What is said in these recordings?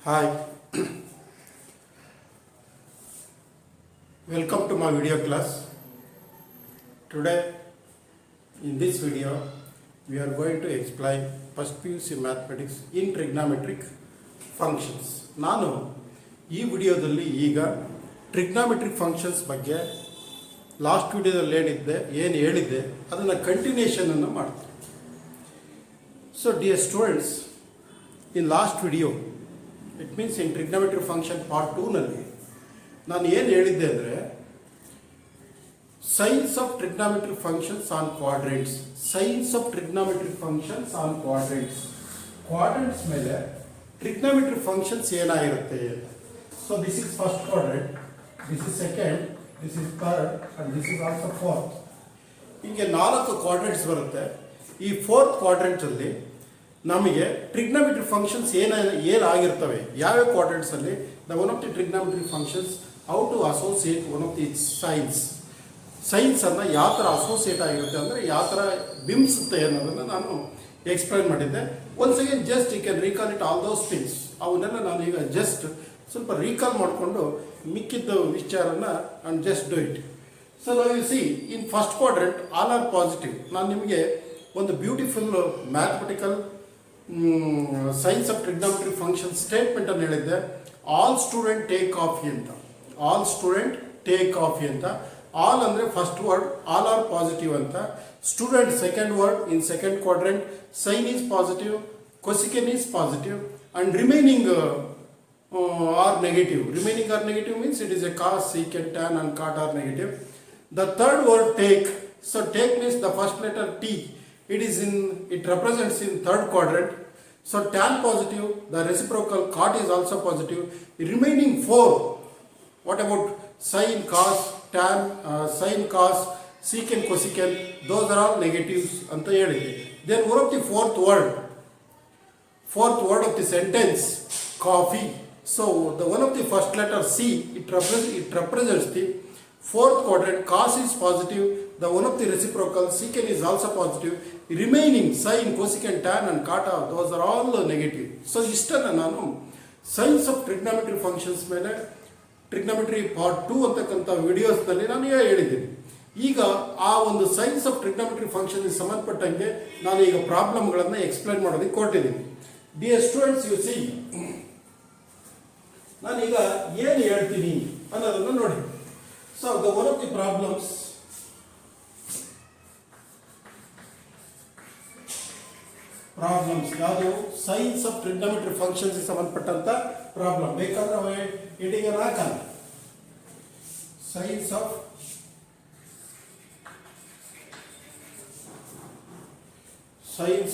Hi, welcome to my video class. Today in this video we are going to explain first PUC mathematics in trigonometric functions. ನಾನು ಈ ವಿಡಿಯೋದಲ್ಲಿ ಈಗ trigonometric functions ಬಗ್ಗೆ last ವಿಡಿಯೋದಲ್ಲಿ ಏನು ಹೇಳಿದ್ದೆ ಅದನ್ನು ಕಂಟಿನ್ಯೂಷನನ್ನು ಮಾಡ್ತೀನಿ. So dear students, in last video it means in trigonometric function part 2ನಲ್ಲಿ ನಾನು ಏನು ಹೇಳಿದ್ದೆ ಅಂದರೆ signs of trigonometric functions on quadrants. Signs of trigonometric functions on quadrants. Quadrants ಮೇಲೆ ಟ್ರಿಗ್ನಾಮೆಟ್ರಿಕ್ ಫಂಕ್ಷನ್ಸ್ ಏನಾಗಿರುತ್ತೆ. So this is first quadrant, this is second, this is third and this is also fourth. ಹೀಗೆ 4 ಕ್ವಾಡ್ರೆಂಟ್ಸ್ ಬರುತ್ತೆ. ಈ fourth ಕ್ವಾಡ್ರೆಂಟಲ್ಲಿ ನಮಗೆ trigonometric functions ಏನಾಗಿರ್ತವೆ, ಯಾವ್ಯಾವ ಕ್ವಾಡ್ರೆಂಟ್ಸಲ್ಲಿ one of the trigonometric functions how to associate one of the ಸೈನ್ಸನ್ನು ಯಾವ ಥರ ಅಸೋಸಿಯೇಟ್ ಆಗಿರುತ್ತೆ ಅಂದರೆ ಯಾವ ಥರ ಬಿಂಬಿಸುತ್ತೆ ಅನ್ನೋದನ್ನು ನಾನು ಎಕ್ಸ್ಪ್ಲೈನ್ ಮಾಡಿದ್ದೆ. Once again just you can recall it all those things. ಅವನ್ನೆಲ್ಲ ನಾನು ಈಗ ಜಸ್ಟ್ ಸ್ವಲ್ಪ ರೀಕಾಲ್ ಮಾಡಿಕೊಂಡು ಮಿಕ್ಕಿದ್ದ ವಿಚಾರನ and just do it. So ನಾವು you see in first quadrant all are positive. ನಾನು ನಿಮಗೆ ಒಂದು beautiful mathematical signs of trigonometric function ಸ್ಟೇಟ್ಮೆಂಟನ್ನು ಹೇಳಿದ್ದೆ. ಆಲ್ ಸ್ಟೂಡೆಂಟ್ ಟೇಕ್ ಕಾಫಿ ಅಂತ. ಆಲ್ ಸ್ಟೂಡೆಂಟ್ ಟೇಕ್ ಕಾಫಿ ಅಂತ. ಆಲ್ ಅಂದರೆ first word, all are positive ಅಂತ. Student second word in second quadrant. Sine is positive, cosecant is positive and remaining are negative. Remaining are negative means it is a cos, secant, tan and cot are negative. The third word take. So take means the first letter T. It represents in third quadrant. So tan positive, the reciprocal cot is also positive. Remaining 4, what about sin, cos, tan, sin, cos, secant, cosecant, those are all negatives anta helide. Then one of the fourth word of the sentence, coffee. So the one of the first letter C, it represents the fourth quadrant. Cos is positive, the one of the reciprocal secant is also positive. Remaining sin, cosecant, tan and cot, those are all negative. So ಇಷ್ಟನ್ನು ನಾನು science of trigonometry functions ಮೇಲೆ trigonometry part 2 ಅಂತಕ್ಕಂಥ ವಿಡಿಯೋಸ್ನಲ್ಲಿ ನಾನು ಹೇಳಿದ್ದೀನಿ. ಈಗ ಆ ಒಂದು science of trigonometry ಫಂಕ್ಷನ್ಗೆ ಸಂಬಂಧಪಟ್ಟಂಗೆ ನಾನು ಈಗ ಪ್ರಾಬ್ಲಮ್ಗಳನ್ನು ಎಕ್ಸ್ಪ್ಲೈನ್ ಮಾಡೋದಕ್ಕೆ ಕೊಟ್ಟಿದ್ದೀನಿ. ಡಿಯರ್ ಸ್ಟೂಡೆಂಟ್ಸ್, ಯು ಸಿ ನಾನೀಗ ಏನು ಹೇಳ್ತೀನಿ ಅನ್ನೋದನ್ನು ನೋಡಿ. So the one of the problems ಯಾವುದು ಸೈನ್ಸ್ ಆಫ್ ಟ್ರಿಗ್ನಾಮೆಟ್ರಿ ಫಂಕ್ಷನ್ಸ್ ಸಂಬಂಧಪಟ್ಟಂತ ಪ್ರಾಬ್ಲಮ್. ಬೇಕಾದ್ರೆ ಹೆಡಿಂಗ್ ಅನ್ನು ಹಾಕೋಣ. Science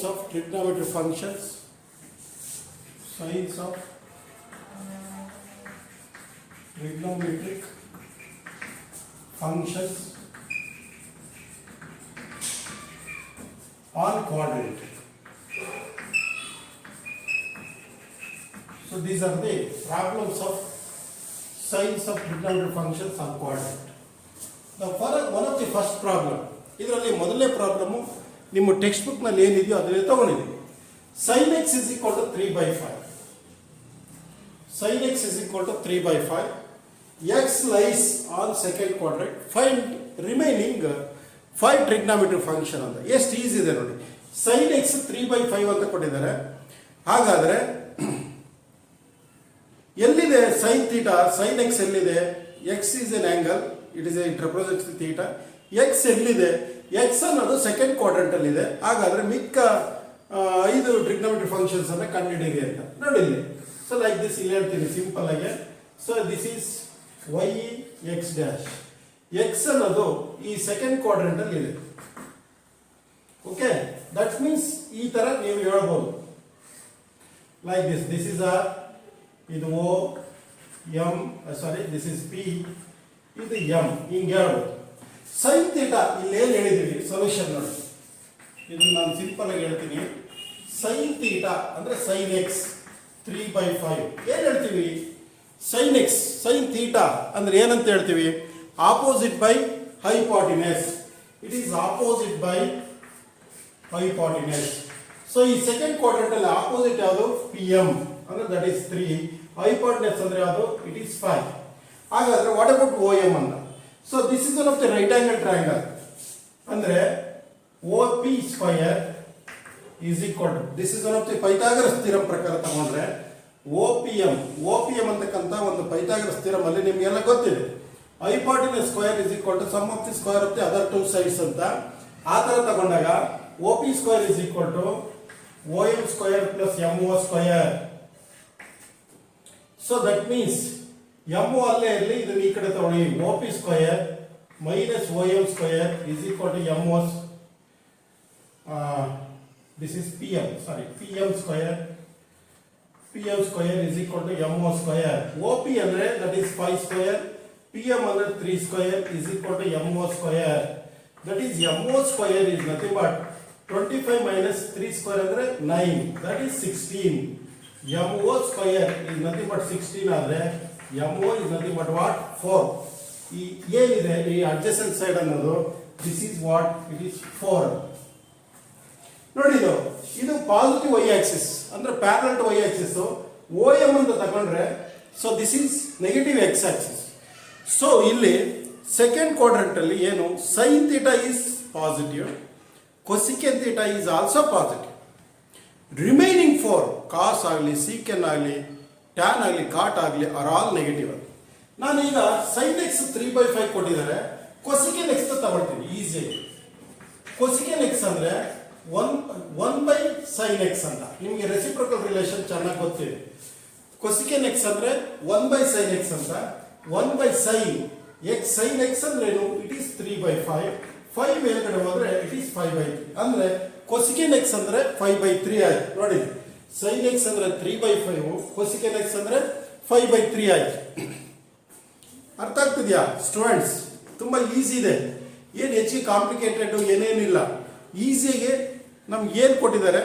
of trigonometry functions. Science of trigonometric functions on quadrant. So these are the problems of science of trigonometric functions on quadrant. Now for one of the first problem, ಇದರಲ್ಲಿ ಮೊದಲನೇ problem ನಿಮ್ಮ text book ನಲ್ಲಿ ಏನಿದೆಯೋ ಅದನ್ನೇ ತಗೊಂಡಿದ್ದೀವಿ. sin x is equal to 3/5. sin x is equal to 3/5. X lies on second quadrant. Find remaining 5 trigonometric function ಅಂತ. ಎಷ್ಟು easy ಇದೆ ನೋಡಿ. sin x 3/5 ಅಂತ ಕೊಟ್ಟಿದ್ದಾರೆ. ಹಾಗಾದರೆ ಎಲ್ಲಿದೆ sin ಥೀಟಾ? sin x ಎಲ್ಲಿದೆ? x is an angle, it represents theta. x ಎಲ್ಲಿದೆ? x ಅನ್ನೋದು ಸೆಕೆಂಡ್ ಕ್ವಾಡ್ರೆಂಟ್ ಅಲ್ಲಿ ಇದೆ. ಹಾಗಾದ್ರೆ ಮಿಕ್ಕ 5 ಟ್ರಿಗ್ನೋಮೆಟ್ರಿಕ್ ಫಂಕ್ಷನ್ಸ್ ಅನ್ನು ಕಂಡುಹಿಡಿಯಿರಿ ಅಂತ ನೋಡಿ ಇಲ್ಲಿ. ಸೊ ಲೈಕ್ ದಿಸ್ ಇಲ್ಲಿ ಹೇಳ್ತೀನಿ ಸಿಂಪಲ್ ಆಗಿ. So this is y x dash. x ಅನ್ನೋದು ಈ ಸೆಕೆಂಡ್ ಕ್ವಾಡ್ರೆಂಟ್ ಅಲ್ಲಿ ಇದೆ. ಓಕೆ, ದಟ್ ಮೀನ್ಸ್ ಈ ತರ ನೀವು ಹೇಳ್ಬೋದು like this. This is r, ಇದು o, m, sorry this is p, ಇದು m. ಹಿಂಗೆ ಹೇಳ್ಬೋದು. ಸೈನ್ ಥೀಟಾ ಇಲ್ಲಿ ಏನು ಹೇಳಿದೀವಿ ಸೊಲ್ಯೂಷನ್ ನೋಡಿ. ಇದನ್ನು ನಾನು ಸಿಂಪಲ್ ಆಗಿ ಹೇಳ್ತೀನಿ. ಸೈನ್ ಥೀಟಾ ಅಂದ್ರೆ ಸೈನ್ x 3/5. ಏನು ಹೇಳ್ತೀವಿ? ಸೈನ್ ಎಕ್ಸ್, ಸೈನ್ ಥೀಟಾ ಅಂದ್ರೆ ಏನಂತ ಹೇಳ್ತೀವಿ? Opposite by hypotenuse. It is opposite by hypotenuse. So ಈ ಸೆಕೆಂಡ್ ಕ್ವಾಡ್ರೆಂಟ್ ಅಲ್ಲಿ ಆಪೋಸಿಟ್ ಯಾವುದು? PM ಅಂದ್ರೆ ದಟ್ ಈಸ್ 3. ಹೈಪಾರ್ಟ್ನೆಸ್ ಅಂದ್ರೆ ಯಾವುದು? It is 5. ಹಾಗಾದ್ರೆ ವಾಟ್ ಅಬೌಟ್ ಓ ಎಂ ಅನ್ನ? So this is one of the right angle triangle. ಅಂದ್ರೆ O P square is equal to, this is one of the Pythagoras theorem ಪ್ರಕಾರ ತಗೊಂಡ್ರೆ O P M ಅಂತಕ್ಕಂಥ ಒಂದು Pythagoras theorem ಅಲ್ಲಿ ನಿಮಗೆಲ್ಲ ಗೊತ್ತಿದೆ, hypotenuse square is equal to sum of the square of the other two sides ಅಂತ. ಆ ತರ ತಗೊಂಡಾಗ O P square is equal to O M square plus M O square. So that means M O ಅಲ್ಲೇ ಇರಲಿ, ಇದನ್ನ ಈ ಕಡೆ ತಗೊಳ್ಳಿ, O P square minus O M square is equal to M O, this is pm, sorry, pm square is equal to mo square. op andre that is 5 square, pm andre 3 square is equal to mo square. That is mo square is nothing but 25 minus 3 square andre 9, that is 16. mo square is nothing but 16 andre mo is nothing but what? 4. ಈ ಏನಿದೆ ಈ adjacent side ಅನ್ನೋದು, this is what? It is 4. ನೋಡಿ ಇದು positive Y axis ಅಂದ್ರೆ parallel to Y axis. O M ಅಂತ ತಗೊಂಡ್ರೆ so this is negative X axis. So ಇಲ್ಲಿ ಸೆಕೆಂಡ್ ಕ್ವಾಡ್ರಂಟ್ ಅಲ್ಲಿ ಏನು, sine theta is positive, cosecant theta is also positive. Remaining four cos ಆಗಲಿ, secant ಆಗಲಿ, tan ಆಗಲಿ, ಕಾಟ್ ಆಗಲಿ ಆರ್ ಆಲ್ ನೆಗೆಟಿವ್. ನಾನು ಈಗ ಸೈನ್ ಎಕ್ಸ್ 3/5 ಕೊಟ್ಟಿದ್ದಾರೆ, ಕೊಸಿಕೆನ್ ಎಕ್ಸ್ ತಗೊಳ್ತೀನಿ ಈಸಿಯಾಗಿ. ಕೊಸಿಕೆನ್ ಎಕ್ಸ್ ಅಂದ್ರೆ 1/sin x ಅಂತ. ನಿಮಗೆ ರೆಸಿಪ್ರೋಕಲ್ ರಿಲೇಷನ್ ಚೆನ್ನಾಗಿ ಗೊತ್ತಿದೆ. ಕೊಸಿಕೆನ್ ಎಕ್ಸ್ ಅಂದ್ರೆ 1/sin x ಅಂತ. 1/sin x, sin x ಅಂದ್ರೆ ಏನು? It is 3/5. 5 ಮೇಲ್ಗಡೆ ಹೋದ್ರೆ ಇಟ್ ಈಸ್ 5/3. ಅಂದ್ರೆ ಕೊಸಿಕೆನ್ ಎಕ್ಸ್ ಅಂದ್ರೆ 5/3 ಆಯ್ತು. ನೋಡಿ, sin x ಅಂದ್ರೆ 3/5, ಕೊಸಿಕೆನ್ ಎಕ್ಸ್ ಅಂದ್ರೆ 5/3 ಆಯ್ತು. ಅರ್ಥ ಆಗ್ತಿದ್ಯಾ ಸ್ಟೂಡೆಂಟ್ಸ್? ತುಂಬಾ ಈಸಿ ಇದೆ, ಏನು ಹೆಚ್ಚಿಗೆ ಕಾಂಪ್ಲಿಕೇಟೆಡ್ ಏನೇನಿಲ್ಲ. ಈಸಿಯಾಗಿ ನಮ್ಗೆ ಏನು ಕೊಟ್ಟಿದ್ದಾರೆ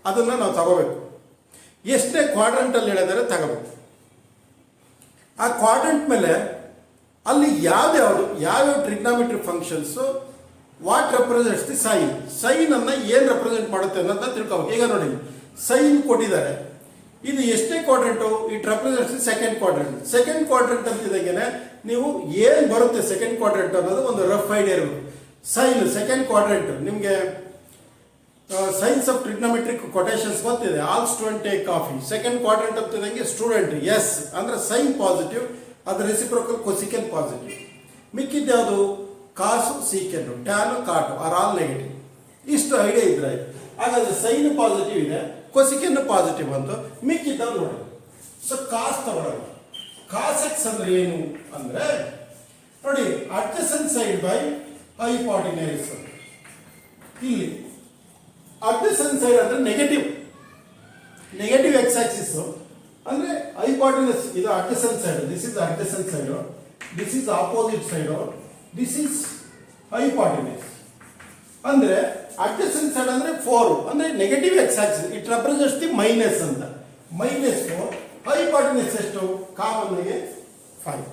ಅದನ್ನು ನಾವು ತಗೋಬೇಕು. ಎಷ್ಟೇ ಕ್ವಾಡ್ರಂಟಲ್ಲಿ ಹೇಳಿದರೆ ತಗೋಬೇಕು. ಆ ಕ್ವಾಡ್ರಂಟ್ ಮೇಲೆ ಅಲ್ಲಿ ಯಾವ್ಯಾವ trigonometry functions what represents the sine, sine ಅನ್ನ ಏನು ರೆಪ್ರೆಸೆಂಟ್ ಮಾಡುತ್ತೆ ಅನ್ನೋದನ್ನ ತಿಳ್ಕೋಬೇಕು. ಈಗ ನೋಡಿ, ಸೈನ್ ಕೊಟ್ಟಿದ್ದಾರೆ, ಇದು ಎಷ್ಟೇ quadrant? It represents the second quadrant. Second quadrant ಅಂತಿದ್ದಾಗೇನೆ ನೀವು ಏನು ಬರುತ್ತೆ ಸೆಕೆಂಡ್ ಕ್ವಾಡ್ರಂಟ್ ಅನ್ನೋದು ಒಂದು ರಫ್ ಐಡಿಯಾ ಇರಬೇಕು. ಸೈನ್ ಸೆಕೆಂಡ್ ಕ್ವಾಡ್ರಂಟ್ ನಿಮಗೆ ಸೈನ್ಸ್ ಆಫ್ ಟ್ರಿಗ್ನೋಮೆಟ್ರಿಕ್ ಕೊಟೇಶನ್ಸ್ ಗೊತ್ತಿದೆ. All student take coffee. Second quadrant ಅಂತಿದಂಗೆ ಸ್ಟೂಡೆಂಟ್ ಎಸ್ ಅಂದ್ರೆ ಸೈನ್ ಪಾಸಿಟಿವ್, ಅದು ರೆಸಿಪ್ರೋಕಲ್ ಕೊಸಿಕೆನ್ ಪಾಸಿಟಿವ್. ಮಿಕ್ಕಿದ್ದು ಯಾವುದು? Cos, secant, tan, cot are all negative. ಇಷ್ಟು ಐಡಿಯಾ ಇದ್ರೆ ಹಾಗಾದ್ರೆ ಸೈನ್ ಪಾಸಿಟಿವ್ ಇದೆ, ಕೊಸಿಕೆನ್ ಪಾಸಿಟಿವ್ ಅಂತ. ಮಿಕ್ಕಿದ್ದಾವ್ ನೋಡಿ. ಸೊ ಕಾಸ್ ತಗೊಳ್ಳೋಣ. ಕಾಸ್ ಎಕ್ಸ್ ಅಂದ್ರೆ ಏನು ಅಂದ್ರೆ ನೋಡಿ, ಅಡ್ಜಸೆಂಟ್ ಸೈಡ್ ಬೈ ಹೈಪಾಟಿನಸ್. ಇಲ್ಲಿ ಅಡ್ಜಸೆಂಟ್ ಸೈಡ್ ಅಂದ್ರೆ ನೆಗೆಟಿವ್ ಎಕ್ಸ್ ಆಕ್ಸಿಸ್ ಅಂದ್ರೆ ಹೈಪಾಟಿನಸ್. ಇದು adjacent side, this is adjacent side, this is opposite side, this is hypotenuse. ಅಂದ್ರೆ ಅಡ್ಜಸೆಂಟ್ ಸೈಡ್ ಅಂದ್ರೆ 4 ಅಂದ್ರೆ negative X Axis, it represents the minus ಅಂತ. -4. Hypotenuse ಎಷ್ಟು? Common ಗೆ 5.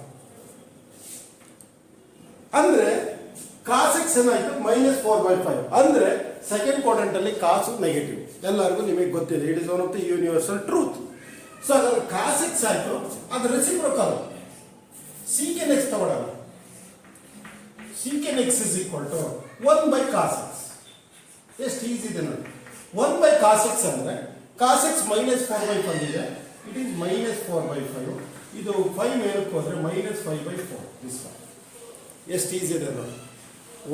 ಅಂದ್ರೆ ಕಾಸ್ ಎಕ್ಸ್ ಏನಾಯ್ತು? -4/5. ಅಂದ್ರೆ ಸೆಕೆಂಡ್ ಕ್ವಾಡ್ರಂಟ್ ಅಲ್ಲಿ ಕಾಸು ನೆಗೆಟಿವ್, ಎಲ್ಲರಿಗೂ ನಿಮಗೆ ಗೊತ್ತಿದೆ. It is one of the universal truth. So ಅದ್ರ ಕಾಸ್ ಎಕ್ಸ್ ಆಯ್ತು, ಅದು ರೆಸಿಪ್ರೋಕಲ್. ಸೀಕೆನ್ ಎಕ್ಸ್ ತಗೊಳ್ಳೋಣ. Secant X is equal to 1/cos x. ಎಷ್ಟು ಈಸಿ ಇದೆ ನೋಡಿ. 1/cos x ಅಂದ್ರೆ ಕಾಸ್ ಎಕ್ಸ್ -4/5 ಬಂದಿದೆ, ಇಟ್ ಈಸ್ -4/5. ಇದು 5 ಮೇಲಕ್ಕೆ ಹೋದ್ರೆ -5/4. ದಿಸ್ ಒನ್ ಎಷ್ಟು ಈಸಿ ಇದೆ ನೋಡಿ.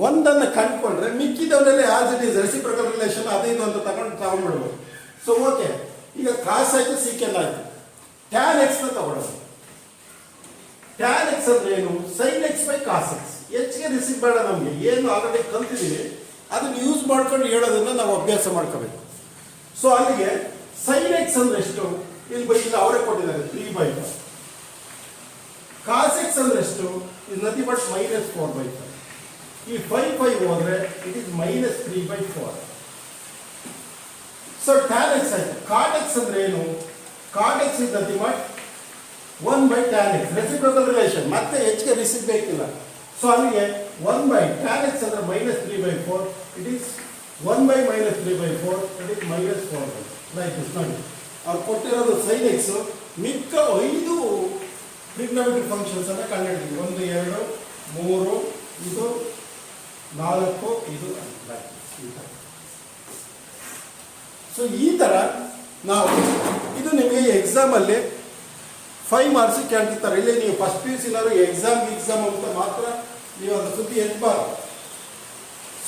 ಒಂದನ್ನು ಕಂಡುಕೊಂಡ್ರೆ ಮಿಕ್ಕಿದವನ್ನೆಲ್ಲ as it is reciprocal relation ಅದೇ ಇದು ಅಂತ ತಗೊಂಡ್ಬಿಡ್ಬೋದು. ಸೊ ಓಕೆ, ಈಗ ಕಾಸ್ ಆಯ್ತು, ಸೀಕೆನ್ ಆಯ್ತು. ಟ್ಯಾನ್ ಎಕ್ಸ್ ನ ತಗೊಳ್ಳೋದು. ಟ್ಯಾನ್ ಎಕ್ಸ್ ಅಂದ್ರೆ ಏನು? Sine X by cos X. ಹೆಚ್ಚಿಗೆ ರಿಸೀವ್ ಬೇಡ, ನಮಗೆ ಏನು ಆಲ್ರೆಡಿ ಕಲ್ತಿದ್ದೀವಿ ಅದನ್ನು ಯೂಸ್ ಮಾಡ್ಕೊಂಡು ಹೇಳೋದನ್ನ ನಾವು ಅಭ್ಯಾಸ ಮಾಡ್ಕೋಬೇಕು. ಸೊ ಅಲ್ಲಿಗೆ ಸೈನ್ ಎಕ್ಸ್ ಅಂದ್ರೆ ಎಷ್ಟು? ಇಲ್ಲಿ ಅವರೇ ಕೊಟ್ಟಿದ್ದಾರೆ 3/5. ಕಾಸ್ ಎಕ್ಸ್ ಅಂದ್ರೆ ಎಷ್ಟು? ಇದು ನಥಿಂಗ್ ಬಟ್ -4/5. ಈ 5/5 ಹೋದ್ರೆ it is -3/4. So tan X ಆಯ್ತು. ಕಾಟ್ ಎಕ್ಸ್ ಅಂದ್ರೆ ಏನು? Cot X is nothing but 1/tan x. Reciprocal relation, ಮತ್ತೆ ಹೆಚ್ಚಿಗೆ ರಿಸೀವ್ ಬೇಕಿಲ್ಲ. ಸೊ ಅಲ್ಲಿಗೆ 1/tan x ಅಂದ್ರೆ -3/4. It is 1/-3/4, it is -4/5. Like this ನೋಡಿ, ಅವ್ರು ಕೊಟ್ಟಿರೋದು ಸೈನ್ ಎಕ್ಸ್ ಮಿಕ್ಕ 5 ಟ್ರಿಗ್ನೋಮೆಟ್ರಿ ಫಂಕ್ಷನ್ಸ್ ಅನ್ನು ಕಂಡುಹಿಡಿದ್ವಿ. 1 2 3 ಇದು 4 ಇದು 5. ಸೊ ಈ ಥರ ನಾವು ಇದು ನಿಮಗೆ ಎಕ್ಸಾಮಲ್ಲಿ 5 ಮಾರ್ಕ್ಸ್ ಕೇಳ್ತಿರ್ತಾರೆ. ಇಲ್ಲಿ ನೀವು ಫಸ್ಟ್ ಪಿ ಯು ಸಿನಾರು ಎಕ್ಸಾಮ್ ಅಂತ ಮಾತ್ರ ನೀವು ಅದರ ಸುದ್ದಿ ಎತ್ತಬಾರ್ದು.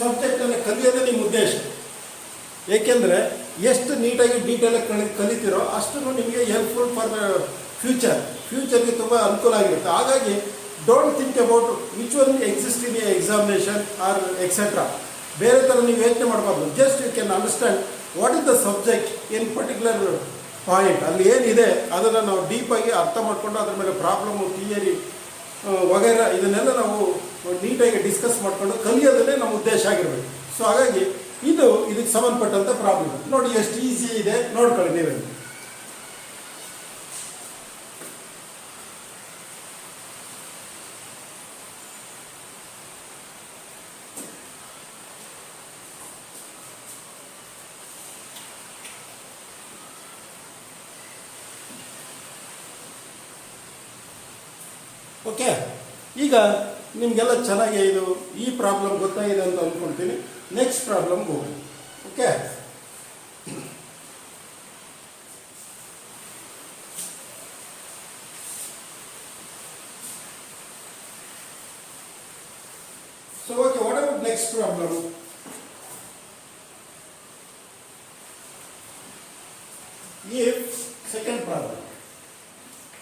ಸಬ್ಜೆಕ್ಟನ್ನು ಕಲಿಯೋದೇ ನಿಮ್ಮ ಉದ್ದೇಶ. ಏಕೆಂದರೆ ಎಷ್ಟು ನೀಟಾಗಿ ಡೀಟೇಲಾಗಿ ಕಲಿತೀರೋ ಅಷ್ಟು ನಿಮಗೆ ಹೆಲ್ಪ್ಫುಲ್ ಫಾರ್ ಫ್ಯೂಚರ್ಗೆ ತುಂಬ ಅನುಕೂಲ ಆಗಿರುತ್ತೆ. ಹಾಗಾಗಿ don't think about which one exist in examination or etcetera. ಬೇರೆ ಥರ ನೀವು ಯೋಚನೆ ಮಾಡಬಾರ್ದು. Just you can understand what is the subject in particular point. ಅಲ್ಲಿ ಏನಿದೆ ಅದನ್ನು ನಾವು ಡೀಪಾಗಿ ಅರ್ಥ ಮಾಡಿಕೊಂಡು ಅದ್ರ ಮೇಲೆ ಪ್ರಾಬ್ಲಮ್ಮು, ಥಿಯರಿ ವಗೈರ ಇದನ್ನೆಲ್ಲ ನಾವು ನೀಟಾಗಿ ಡಿಸ್ಕಸ್ ಮಾಡಿಕೊಂಡು ಕಲಿಯೋದನ್ನೇ ನಮ್ಮ ಉದ್ದೇಶ ಆಗಿರಬೇಕು. ಸೊ ಹಾಗಾಗಿ ಇದಕ್ಕೆ ಸಂಬಂಧಪಟ್ಟಂಥ ಪ್ರಾಬ್ಲಮ್ ನೋಡಿ ಎಷ್ಟು ಈಸಿ ಇದೆ ನೋಡ್ಕೊಳ್ಳಿ ನೀವೇ. ಓಕೆ, ಈಗ ನಿಮಗೆಲ್ಲ ಚೆನ್ನಾಗಿ ಈ ಪ್ರಾಬ್ಲಮ್ ಗೊತ್ತಾಗಿದೆ ಅಂತ ಅಂದ್ಕೊಳ್ತೀನಿ. ನೆಕ್ಸ್ಟ್ ಪ್ರಾಬ್ಲಮ್ಗೆ ಹೋಗಿ. Okay, so okay, what about next problem? If second problem,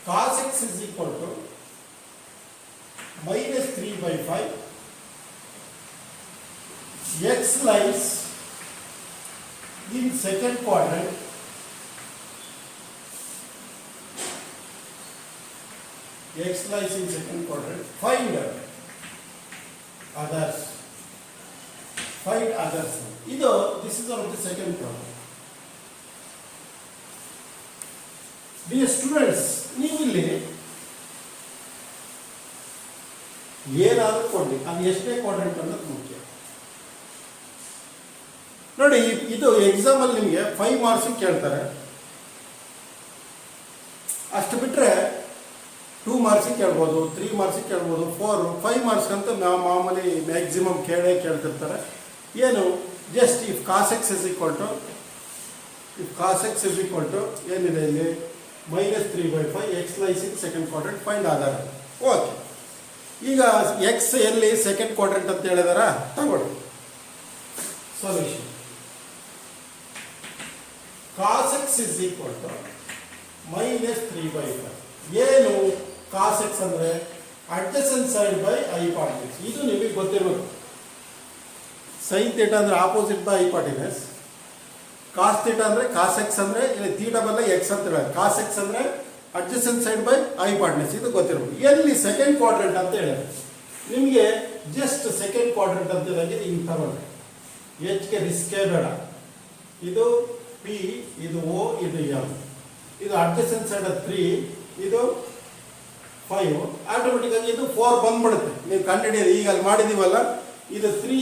cos x is equal to minus 3/5, x lies in second quadrant, find others. This is one of the second problem. Dear students, ನೀವು ಇಲ್ಲಿ ಏನಾದರೂ ಕೊಡಿ, ಅದು ಎಷ್ಟೇ quadrant ಅನ್ನೋದು ಮುಖ್ಯ. ನೋಡಿ, ಇದು ಎಕ್ಸಾಮಲ್ಲಿ ನಿಮಗೆ 5 ಮಾರ್ಕ್ಸ್ ಕೇಳ್ತಾರೆ. ಅಷ್ಟು ಬಿಟ್ಟರೆ 2 ಮಾರ್ಕ್ಸ್ ಕೇಳ್ಬೋದು, 3 ಮಾರ್ಕ್ಸ್ ಕೇಳ್ಬೋದು, 5 ಮಾರ್ಕ್ಸ್ ಅಂತ ಮಾಮೂಲಿ ಮ್ಯಾಕ್ಸಿಮಮ್ ಕೇಳ್ತಿರ್ತಾರೆ. ಏನು, just if cos X is equal to ಏನಿದೆ ಇಲ್ಲಿ minus 3/5, X lies in second quadrant, find ಆಧಾರ. ಓಕೆ, ಈಗ ಎಕ್ಸ್ ಎಲ್ಲಿ ಸೆಕೆಂಡ್ ಕ್ವಾಡ್ರೆಂಟ್ ಅಂತ ಹೇಳಿದಾರ, ತಗೊಳ್ಳಿ solution. Cos X is equal to minus 3/5. ಏನು ಕಾಸ್ ಎಕ್ಸ್ ಅಂದರೆ ಅಡ್ಜಸೆಂಟ್ ಸೈಡ್ ಬೈ ಹೈಪಾಟಿನಸ್. ಇದು ನಿಮಗೆ ಗೊತ್ತಿರಬೇಕು. ಸೈನ್ ಥೀಟಾ ಅಂದರೆ opposite by hypotenuse, cos theta ಅಂದರೆ ಕಾಸ್ ಎಕ್ಸ್ ಅಂದರೆ ಇಲ್ಲಿ ಥೀಟಾ ಬಲ್ಲ ಎಕ್ಸ್ ಅಂತ ಹೇಳೋದು, ಕಾಸ್ ಎಕ್ಸ್ ಅಂದರೆ ಅಡ್ಜಸೆಂಟ್ ಸೈಡ್ ಬೈ ಹೈಪಾಟಿನಸ್. ಇದು ಗೊತ್ತಿರಬೇಕು. ಎಲ್ಲಿ ಸೆಕೆಂಡ್ ಕ್ವಾಡ್ರೆಂಟ್ ಅಂತ ಹೇಳಿದ್ರೆ ನಿಮಗೆ ಜಸ್ಟ್ ಸೆಕೆಂಡ್ ಕ್ವಾಡ್ರೆಂಟ್ ಅಂತ ಹೇಳಿದ್ರೆ ಹಿಂಗೆ ತಗೊಂಡ್ರೆ ಎಚ್ಗೆ ರಿಸ್ಕೇ ಬೇಡ. ಇದು ಪಿ, ಇದು ಓ, ಇದು ಎಮ್, ಇದು ಅಡ್ಜಸೆಂಟ್ ಸೈಡ್ 3, ಇದು 5, ಆಟೋಮೆಟಿಕ್ ಆಗಿ ಇದು 4 ಬಂದ್ಬಿಡುತ್ತೆ. ನೀವು ಕಂಡುಹಿಡಿಯೋದು ಈಗ ಅಲ್ಲಿ ಮಾಡಿದೀವಲ್ಲ, ಇದು 3,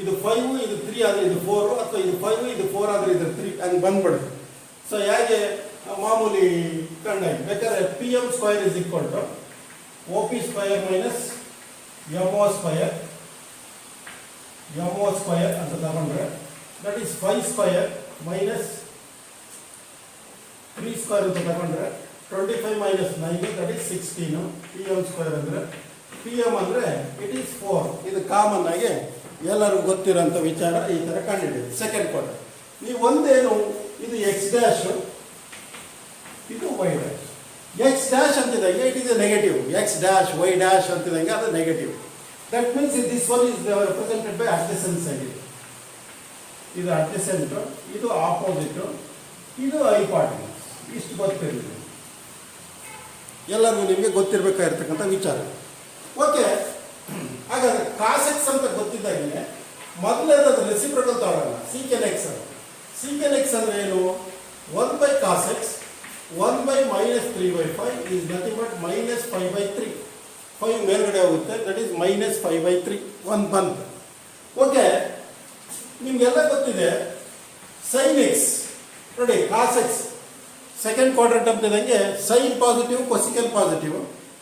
ಇದು 5, ಇದು 3 ಆದರೆ ಇದು 4, ಅಥವಾ ಇದು 5, ಇದು 4 ಆದರೆ ಇದು 3, ಹಂಗೆ ಬಂದ್ಬಿಡುತ್ತೆ. ಸೊ ಹೇಗೆ ಮಾಮೂಲಿ ಕಂಡಾಗಿ ಬೇಕಾದ್ರೆ P M square is equal to O P square minus M O square ಅಂತ ತಗೊಂಡ್ರೆ that is 5 square minus 3 square ಅಂತ ತಗೊಂಡ್ರೆ 25 minus 9 that is 16. P M square ಅಂದರೆ ಪಿ ಎಮ್ ಅಂದರೆ ಇಟ್ ಈಸ್ 4. ಇದು ಕಾಮನ್ ಆಗಿ ಎಲ್ಲರಿಗೂ ಗೊತ್ತಿರೋಂಥ ವಿಚಾರ. ಈ ಥರ ಕಂಡುಹಿಡಿಯಿರಿ ಸೆಕೆಂಡ್ ಕ್ವಾಡ್ರೆಂಟ್. ನೀವು ಒಂದೇನು, ಇದು ಎಕ್ಸ್ ಡ್ಯಾಶ್, ಇದು ವೈ ಡ್ಯಾಶ್. ಎಕ್ಸ್ ಡ್ಯಾಶ್ ಅಂತಿದಂಗೆ it is a negative, X dash Y dash ಅಂತಿದಂಗೆ ಅದು negative. That means this one is represented by adjacent side. ಇದು ಅಡ್ಜಸೆಂಟ್, ಇದು ಆಪೋಸಿಟ್, ಇದು ಹೈಪಾಟಿನಸ್. ಇಷ್ಟು ಗೊತ್ತಿರಲಿಲ್ಲ, ಎಲ್ಲರಿಗೂ ನಿಮಗೆ ಗೊತ್ತಿರಬೇಕಾಗಿರ್ತಕ್ಕಂಥ ವಿಚಾರ. ಓಕೆ, ಹಾಗಾದ್ರೆ ಕಾಸ್ ಎಕ್ಸ್ ಅಂತ ಗೊತ್ತಿದ್ದಾಗಲೇ ಮೊದಲೇದು ಅದು ರೆಸಿಪ್ರಕಲ್ ತಗೊಳ್ಳಲ್ಲ, ಸೀಕೆನ್ ಎಕ್ಸ್. ಸೀಕೆನ್ ಎಕ್ಸ್ ಅಂದರೆ ಏನು, 1/cos x 1/minus 3/5 is nothing but minus 5/3. 5 ಮೇಲ್ಗಡೆ ಹೋಗುತ್ತೆ, ದಟ್ ಈಸ್ minus 5/3. 1 ಬಂತು. ಓಕೆ, ನಿಮಗೆಲ್ಲ ಗೊತ್ತಿದೆ ಸೈನ್ ಎಕ್ಸ್. ನೋಡಿ, ಕಾಸ್ ಎಕ್ಸ್ ಸೆಕೆಂಡ್ ಕ್ವಾಡ್ರೆಂಟ್ ಅಂತಿದಂಗೆ ಸೈನ್ ಪಾಸಿಟಿವ್ ಕೊಸಿಕೆನ್ ಪಾಸಿಟಿವ್,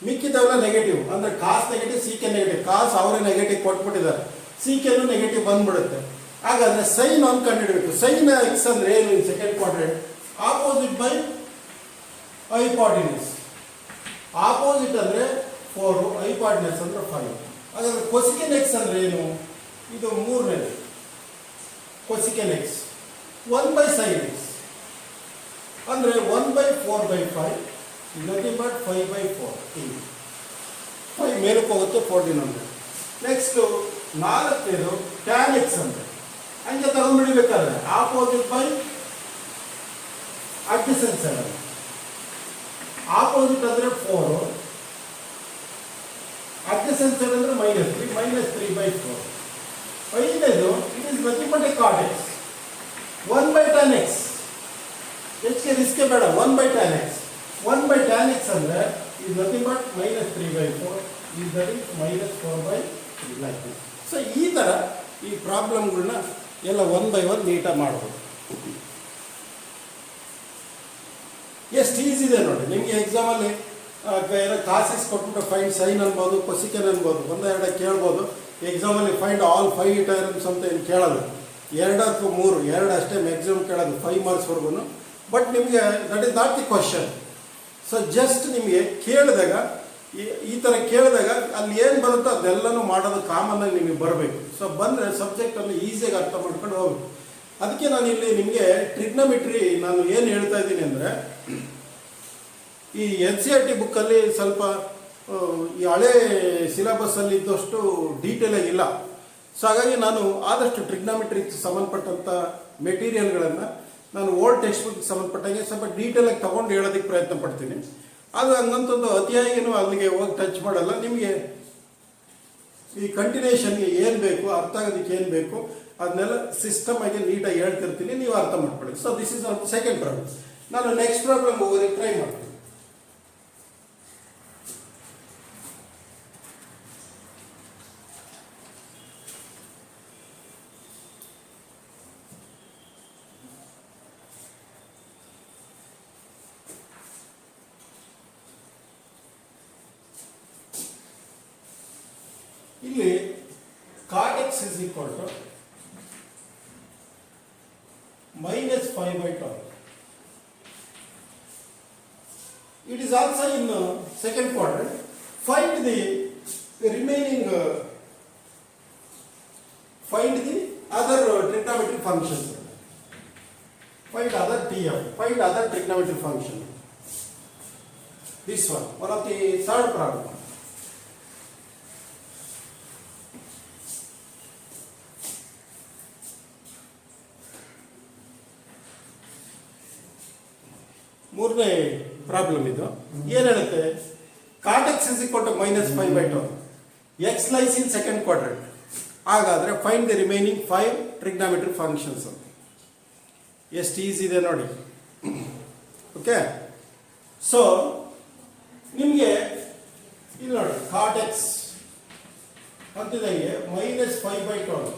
ಮಿಕ್ಕಿದವೆಲ್ಲ ನೆಗೆಟಿವ್. ಅಂದರೆ ಕಾಸ್ ನೆಗೆಟಿವ್ ಸೀಕೆನ್ ನೆಗೆಟಿವ್. ಕಾಸ್ ಅವರೇ ನೆಗೆಟಿವ್ ಕೊಟ್ಬಿಟ್ಟಿದ್ದಾರೆ, ಸೀಕೆನ್ನು ನೆಗೆಟಿವ್ ಬಂದ್ಬಿಡುತ್ತೆ. ಹಾಗಾದ್ರೆ ಸೈನ್ ಒಂದು ಕಂಡುಹಿಡಬೇಕು. ಸೈನ್ ಎಕ್ಸ್ ಅಂದ್ರೆ ಏನು? ಇನ್ second quadrant opposite by hypotenuse. Opposite ಅಂದ್ರೆ 4, ಹೈಪಾಟಿನಸ್ ಅಂದ್ರೆ 5. ಹಾಗಾದ್ರೆ ಕೊಸಿಕೆನ್ ಎಕ್ಸ್ ಅಂದ್ರೆ ಏನು? ಇದು ಮೂರನೇದು ಕೊಸಿಕೆನ್ ಎಕ್ಸ್ 1/sin x ಅಂದ್ರೆ 1/4/5 ನಥಿಂಗ್ ಬಟ್ 5/4. 5 ಮೇಲಕ್ಕೆ ಹೋಗುತ್ತೆ 1400. ನೆಕ್ಸ್ಟ್ ನಾಲ್ಕನೇದು ಟ್ಯಾನ್ ಎಕ್ಸ್ ಅಂದ್ರೆ ಹಂಗೆ ತಗೊಂಡ್ಬಿಡ್ಬೇಕಾದ್ರೆ opposite by adjacent side. Opposite ಅಂದ್ರೆ 4, ಅಡ್ಜಸೆಂಟ್ ಸೈಡ್ ಅಂದ್ರೆ -3/4. ಐದನೇದು it is nothing but a cot X 1/tan x. ಹೆಚ್ಚಿಗೆ ರಿಸ್ಕೆ ಬೇಡ. 1/tan x. 1/tan x ಅಂದ್ರೆ is nothing but -3/4 is that is -4/3 like this. So ಈ ಥರ ಈ ಪ್ರಾಬ್ಲಮ್ಗಳನ್ನ ಎಲ್ಲ 1 by 1 ನೀಟಾಗಿ ಮಾಡ್ಬೋದು. ಎಷ್ಟು ಈಸಿ ಇದೆ ನೋಡಿ ನಿಮಗೆ. ಎಕ್ಸಾಮಲ್ಲಿ ಏನೋ ಕಾಸಿಸ್ ಕೊಟ್ಬಿಟ್ಟು ಫೈಂಡ್ ಸೈನ್ ಅನ್ಬೋದು, ಕೊಸಿಕೆನ್ ಅನ್ಬೋದು, ಒಂದೆರಡು ಕೇಳ್ಬೋದು. ಎಕ್ಸಾಮಲ್ಲಿ ಫೈಂಡ್ ಆಲ್ 5 ಟರ್ಮ್ಸ್ ಅಂತ ಏನು ಕೇಳೋದು, 2 ಅಥವಾ 3, 2 ಅಷ್ಟೇ ಮ್ಯಾಕ್ಸಿಮಮ್ ಕೇಳೋದು 5 ಮಾರ್ಕ್ಸ್ವರೆಗೂ. ಬಟ್ ನಿಮಗೆ that is not the question. So just ನಿಮಗೆ ಕೇಳಿದಾಗ ಈ ಥರ ಕೇಳಿದಾಗ ಅಲ್ಲಿ ಏನು ಬರುತ್ತೋ ಅದೆಲ್ಲನೂ ಮಾಡೋದು ಕಾಮನ್ ಆಗಿ ನಿಮಗೆ ಬರಬೇಕು. ಸೊ ಬಂದರೆ ಸಬ್ಜೆಕ್ಟನ್ನು ಈಸಿಯಾಗಿ ಅರ್ಥ ಮಾಡ್ಕೊಂಡು ಹೋಗ್ಬೇಕು. ಅದಕ್ಕೆ ನಾನು ಇಲ್ಲಿ ನಿಮಗೆ ಟ್ರಿಗ್ನೋಮೆಟ್ರಿ ನಾನು ಏನು ಹೇಳ್ತಾ ಇದ್ದೀನಿ ಅಂದರೆ, ಈ NCERT ಬುಕ್ಕಲ್ಲಿ ಸ್ವಲ್ಪ ಈ ಹಳೆ ಸಿಲೆಬಸ್ಸಲ್ಲಿ ಇದ್ದಷ್ಟು ಡೀಟೇಲ್ ಆಗಿಲ್ಲ. ಸೊ ಹಾಗಾಗಿ ನಾನು ಆದಷ್ಟು ಟ್ರಿಗ್ನೋಮೆಟ್ರಿಗೆ ಸಂಬಂಧಪಟ್ಟಂಥ ಮೆಟೀರಿಯಲ್ಗಳನ್ನು ನಾನು ಓಲ್ಡ್ ಟೆಕ್ಸ್ಟ್ ಬುಕ್ ಸಂಬಂಧಪಟ್ಟಂಗೆ ಸ್ವಲ್ಪ ಡೀಟೇಲಾಗಿ ತೊಗೊಂಡು ಹೇಳೋದಕ್ಕೆ ಪ್ರಯತ್ನ ಪಡ್ತೀನಿ. ಅದು ಹಂಗಂತಂದು ಅತಿಯಾಗಿನೂ ಅಲ್ಲಿಗೆ ಹೋಗಿ ಟಚ್ ಮಾಡಲ್ಲ. ನಿಮಗೆ ಈ ಕಂಟಿನ್ಯೂಷನ್ಗೆ ಏನು ಬೇಕು, ಅರ್ಥ ಆಗೋದಕ್ಕೆ ಏನು ಬೇಕು ಅದನ್ನೆಲ್ಲ ಸಿಸ್ಟಮ್ ಆಗಿ ನೀಟಾಗಿ ಹೇಳ್ತಿರ್ತೀನಿ, ನೀವು ಅರ್ಥ ಮಾಡ್ಕೊಳ್ಳಿ. So this is second problem. ನಾನು ನೆಕ್ಸ್ಟ್ ಪ್ರಾಬ್ಲಮ್ ಹೋಗೋದಕ್ಕೆ ಟ್ರೈ ಮಾಡ್ತೀನಿ. ಇಲ್ಲಿ cot x is equal to -5/12. It is also in the second quadrant. Find the remaining find the other trigonometric functions. Find other TF. Find other trigonometric function. This one of the third problem. ಮೂರನೇ problem ಇದು. ಏನು ಹೇಳುತ್ತೆ? cot x is equal to -5/12. x lies in second quadrant. ಹಾಗಾದ್ರೆ find the remaining 5 trigonometric functions. ಎಷ್ಟು easy ಇದೆ ನೋಡಿ. Okay, so ನಿಮಗೆ ಇಲ್ಲಿ ನೋಡಿ cot x ಅಂತಿದಂಗೆ -5/12.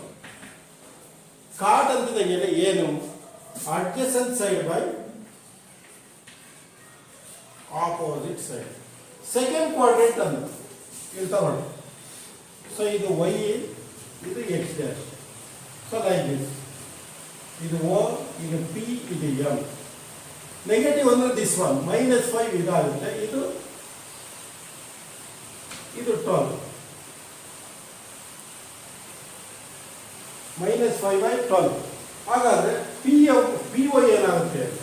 cot ಅಂತಿದಂಗೆ ಏನು? Adjacent side by opposite side. Second quadrant ಅಂತ ಇಲ್ಲಿ ತಗೊಳ್ಳಿ. ಸೊ ಇದು y, ಇದು x dash. So like this. ಇದು O, ಇದು P, ಇದು M. ನೆಗೆಟಿವ್ ಅಂದ್ರೆ ದಿಸ್ ಒನ್ -5 ಇದಾಗುತ್ತೆ. ಇದು 12 -5/12. ಹಾಗಾದ್ರೆ PO ಏನಾಗುತ್ತೆ ಅಂತ,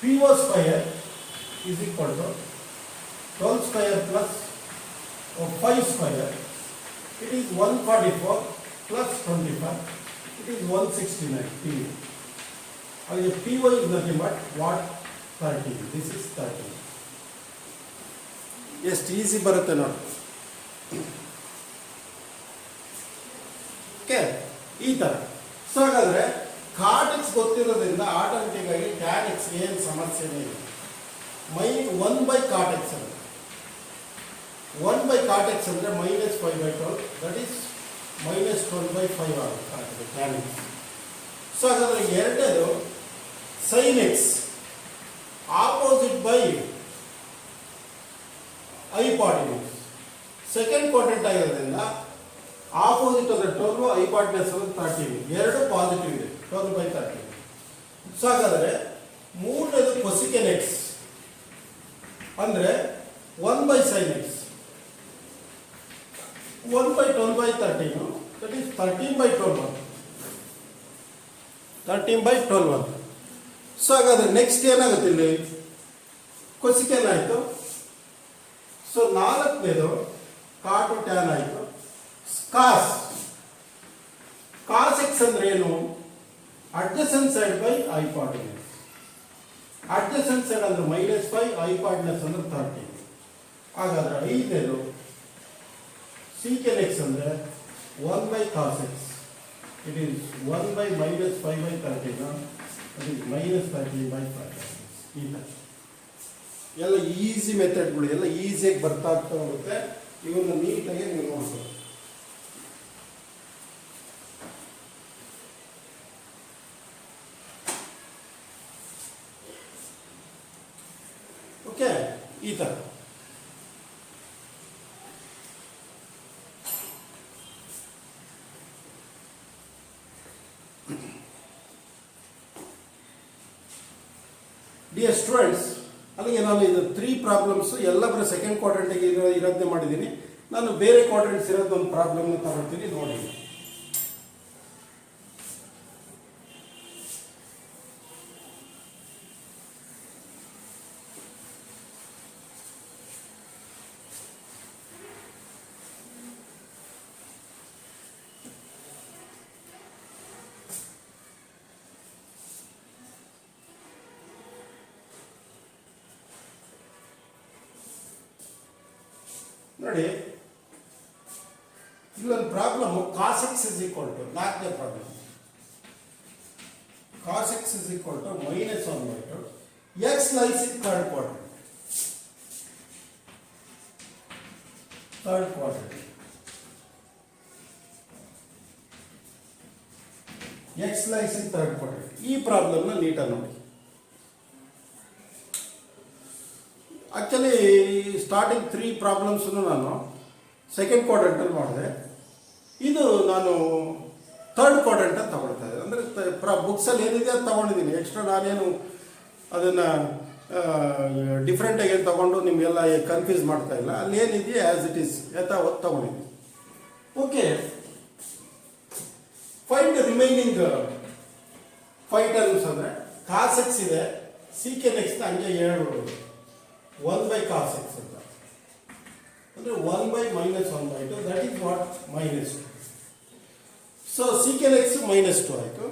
PO square is equal to 12 square plus 5 square. It is 144 plus 25. It is 169 PO. And PO is nothing but what? 13. This is 13. ಎಷ್ಟು ಈಸಿ ಬರುತ್ತೆ ನೋಡಿ. ಓಕೆ, ಈ ಥರ. ಸೊ ಹಾಗಾದರೆ cot x ಗೊತ್ತಿರೋದ್ರಿಂದ ಆಟೋಮೆಟಿಕ್ ಆಗಿ tan x ಏನು ಸಮಸ್ಯೆನೇ ಇಲ್ಲ. 1/cot x ಅಂದರೆ 1/cot x ಅಂದರೆ -5/12, ದಟ್ ಈಸ್ -12/5 ಆಗುತ್ತೆ tan x. ಸೊ ಹಾಗಾದರೆ ಎರಡನೇದು sin x opposite by hypotenuse. Second quadrant ಆಗಿರೋದ್ರಿಂದ ಆಪೋಸಿಟ್ ಅಂದರೆ 12, ಹೈಪಾಟ್ನೆಸ್ ಅಂದರೆ 13, ಎರಡು ಪಾಸಿಟಿವ್ ಇದೆ, 12/13. ಸೊ ಹಾಗಾದರೆ ಮೂರನೇದು ಕೊಸಿಕೆನ್ ಎಕ್ಸ್ ಅಂದರೆ 1/sin x, 1/12/13, that is 13/12. 13/12. So ಹಾಗಾದರೆ ನೆಕ್ಸ್ಟ್ ಏನಾಗುತ್ತೆ ಇಲ್ಲಿ? ಕೊಸಿಕೆನ್ ಆಯಿತು. ಸೊ ನಾಲ್ಕನೇದು ಕಾಟು ಟ್ಯಾನ್ ಆಯಿತು. ಕಾಸ್ ಎಕ್ಸ್ ಅಂದ್ರೆ ಏನು? Adjacent side by hypotenuse. Adjacent side ಅಂದ್ರೆ -5, ಹೈಪಾಟೆನ್ಯೂಸ್ ಅಂದ್ರೆ 13. ಹಾಗಾದ್ರೆ ಐದನೇದು ಸೀಕೆನ್ ಎಕ್ಸ್ ಅಂದ್ರೆ 1/cos x. ಇಟ್ ಈಸ್ 1/-5/13, ಅದು -13/5. ಈ ಥರ ಎಲ್ಲ ಈಸಿ ಮೆಥಡ್ಗಳು ಎಲ್ಲ ಈಸಿಯಾಗಿ ಬರ್ತಾ ಹೋಗುತ್ತೆ. ಇವನ್ನ ನೀಟಾಗಿ ನೀವು ನೋಡ್ಬೋದು. ಓಕೆ, ಈ ಥರ ಡಿಯರ್ ಸ್ಟೂಡೆಂಟ್ಸ್, ಅಲ್ಲಿಗೆ ನಾನು ಇದು 3 ಪ್ರಾಬ್ಲಮ್ಸ್ ಎಲ್ಲ ಬರೀ ಸೆಕೆಂಡ್ ಕ್ವಾಡ್ರೆಂಟಿಗೆ ಇರೋದನ್ನೇ ಮಾಡಿದ್ದೀನಿ. ನಾನು ಬೇರೆ ಕ್ವಾಡ್ರೆಂಟ್ಸ್ ಇರೋದು ಒಂದು ಪ್ರಾಬ್ಲಮ್ನ ತಗೊಳ್ತೀನಿ, ನೋಡಿ. ನೋಡಿ, ಇಲ್ಲೊಂದು problem cos X is equal to, ನಾಲ್ಕನೇ problem, cos X is equal to -1/2 X lies in third quadrant. X lies in third quadrant. ಈ ಪ್ರಾಬ್ಲಮ್ನ ನೀಟಾಗಿ ನೋಡಿ. ಆಕ್ಚುಲಿ ಸ್ಟಾರ್ಟಿಂಗ್ 3 ಪ್ರಾಬ್ಲಮ್ಸನ್ನು ನಾನು ಸೆಕೆಂಡ್ ಕ್ವಾಡ್ರೆಂಟಲ್ಲಿ ಮಾಡಿದೆ. ಇದು ನಾನು ಥರ್ಡ್ ಕ್ವಾಡ್ರೆಂಟ್ ಅಂತ ತಗೊಳ್ತಾ ಇದ್ದೆ. ಅಂದರೆ ಬುಕ್ಸಲ್ಲಿ ಏನಿದೆ ಅದು ತಗೊಂಡಿದ್ದೀನಿ. ಎಕ್ಸ್ಟ್ರಾ ನಾನೇನು ಅದನ್ನು ಡಿಫ್ರೆಂಟಾಗಿ ಏನು ತಗೊಂಡು ನಿಮಗೆಲ್ಲ ಕನ್ಫ್ಯೂಸ್ ಮಾಡ್ತಾ ಇಲ್ಲ. ಅಲ್ಲಿ ಏನಿದೆಯಾ ಆ್ಯಸ್ ಇಟ್ ಈಸ್ ಯಥಾವತ್ತು ತಗೊಂಡಿದ್ದೀನಿ. Okay, find remaining 5 terms. ಅಂದರೆ ಕಾಸ್ ಎಕ್ಸ್ ಇದೆ, ಸೀಕೆನ್ ಎಕ್ಸ್ನ ಹಂಗೆ 7 1/cos x ಅಂತ. ಅಂದರೆ 1/-1/2, that is what -2. So secant X -2 ಆಯಿತು.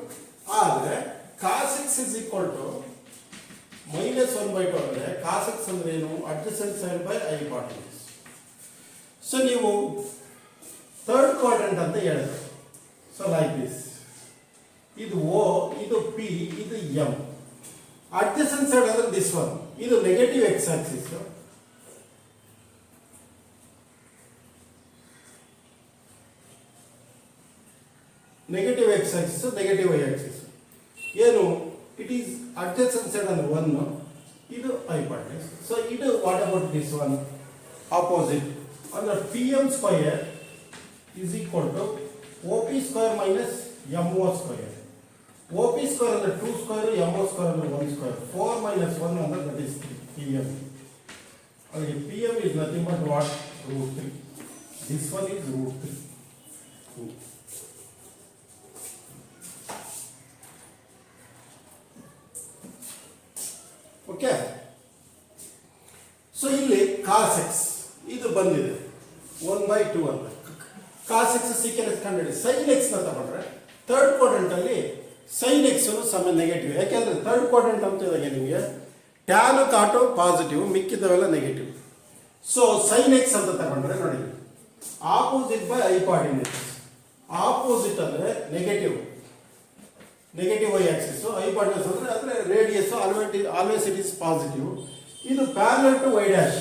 ಆದರೆ cos X is equal to -1/2 ಅಂದರೆ ಕಾಸ್ ಎಕ್ಸ್ ಅಂದ್ರೆ ಏನು? Adjacent side by hypotenuse. So ನೀವು ಥರ್ಡ್ ಕ್ವಾಡ್ರೆಂಟ್ ಅಂತ ಹೇಳಿದ್ರೆ, ಸೊ ಲೈಕ್ ದಿಸ್, ಇದು O, ಇದು P, ಇದು M. ಅಡ್ಜಸೆಂಟ್ ಸೈಡ್ ಅಂದ್ರೆ ದಿಸ್ ಒನ್, ಇದು negative X axis, negative X axis, negative Y axis. ಏನು? ಇಟ್ ಈಸ್ ಅಡ್ಜಸೆಂಟ್ ಸೈಡ್ ಅಂದ್ರೆ 1, ಇದು ಹೈಪಾಟೆನ್ಯೂಸ್. ಸೊ ಇದು what about this one? Opposite ಅಂದ್ರೆ PM² is equal to OP² minus MO². OP² ಅಂದ್ರೆ 2², MO² ಅಂದ್ರೆ 1². 4 minus 1 ಅಂದ್ರೆ that is 3, PM. Okay, PM is nothing but what? √3. This one is √3. Okay, so ಇಲ್ಲಿ cos X ಇದು ಬಂದಿದೆ 1/2 ಅಂತ. Cos X secant X ಕಂಡುಹಿಡಿ. Sine X ನ ತಗೊಂಡ್ರೆ ಥರ್ಡ್ ಕ್ವಾಡ್ರೆಂಟ್ ಅಲ್ಲಿ ಸೈನ್ ಎಕ್ಸ್ ಸಮ ನೆಗೆಟಿವ್. ಯಾಕೆಂದ್ರೆ ಥರ್ಡ್ ಕ್ವಾಡ್ರೆಂಟ್ ಅಂತ ಇವಾಗ ನಿಮಗೆ ಟ್ಯಾನ್ ಕಾಟು ಪಾಸಿಟಿವ್, ಮಿಕ್ಕಿದವೆಲ್ಲ ನೆಗೆಟಿವ್. ಸೊ ಸೈನ್ ಎಕ್ಸ್ ಅಂತ ತಗೊಂಡ್ರೆ ನೋಡಿ, ಆಪೋಸಿಟ್ ಬೈ ಹೈಪಾಟೆನ್ಯೂಸ್. ಆಪೋಸಿಟ್ ಅಂದ್ರೆ ನೆಗೆಟಿವ್ ವೈ ಆಕ್ಸಿಸ್, ಹೈಪಾಟೆನ್ಯೂಸ್ ಅಂದ್ರೆ radius, always it is positive. ಇದು parallel to Y dash,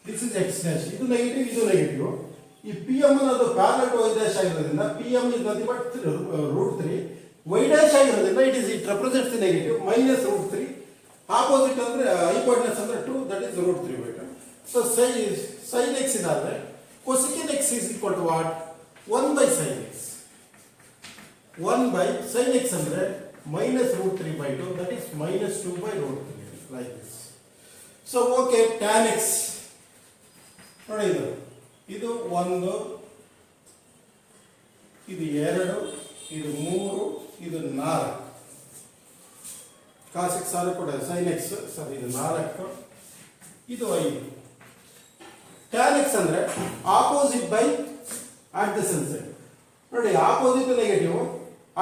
this is X dash. ಇದು ನೆಗೆಟಿವ್, ಇದು ನೆಗೆಟಿವ್. ಈ ಪಿ ಎಮ್ ಅನ್ನೋದು ಪ್ಯಾರಲಲ್ ಟು ವೈ ಡ್ಯಾಶ್ ಆಗಿರೋದ್ರಿಂದ P M is nothing but √3. Y dash ಆಗಿರೋದ್ರಿಂದ it represents the negative, -√3. Opposite ಅಂದರೆ hypotenuse ಅಂದರೆ 2, that is √3/2. So sin x ಇದಾದರೆ cosecant x is equal to what? 1/sin x. 1/sin x ಅಂದರೆ -√3/2, that is -2/√3, like this. So okay, tan x ನೋಡಿ, ಇದು 1, ಇದು 2, ಇದು 3, ಇದು 4. cos x ಆದರೂ ಕೂಡ sin x, ಸರಿ, ಇದು 4, ಇದು 5. tan x ಅಂದರೆ ಆಪೋಸಿಟ್ ಬೈ ಅಡ್ಜಸೆಂಟ್ ಸೈಡ್. ನೋಡಿ, opposite negative,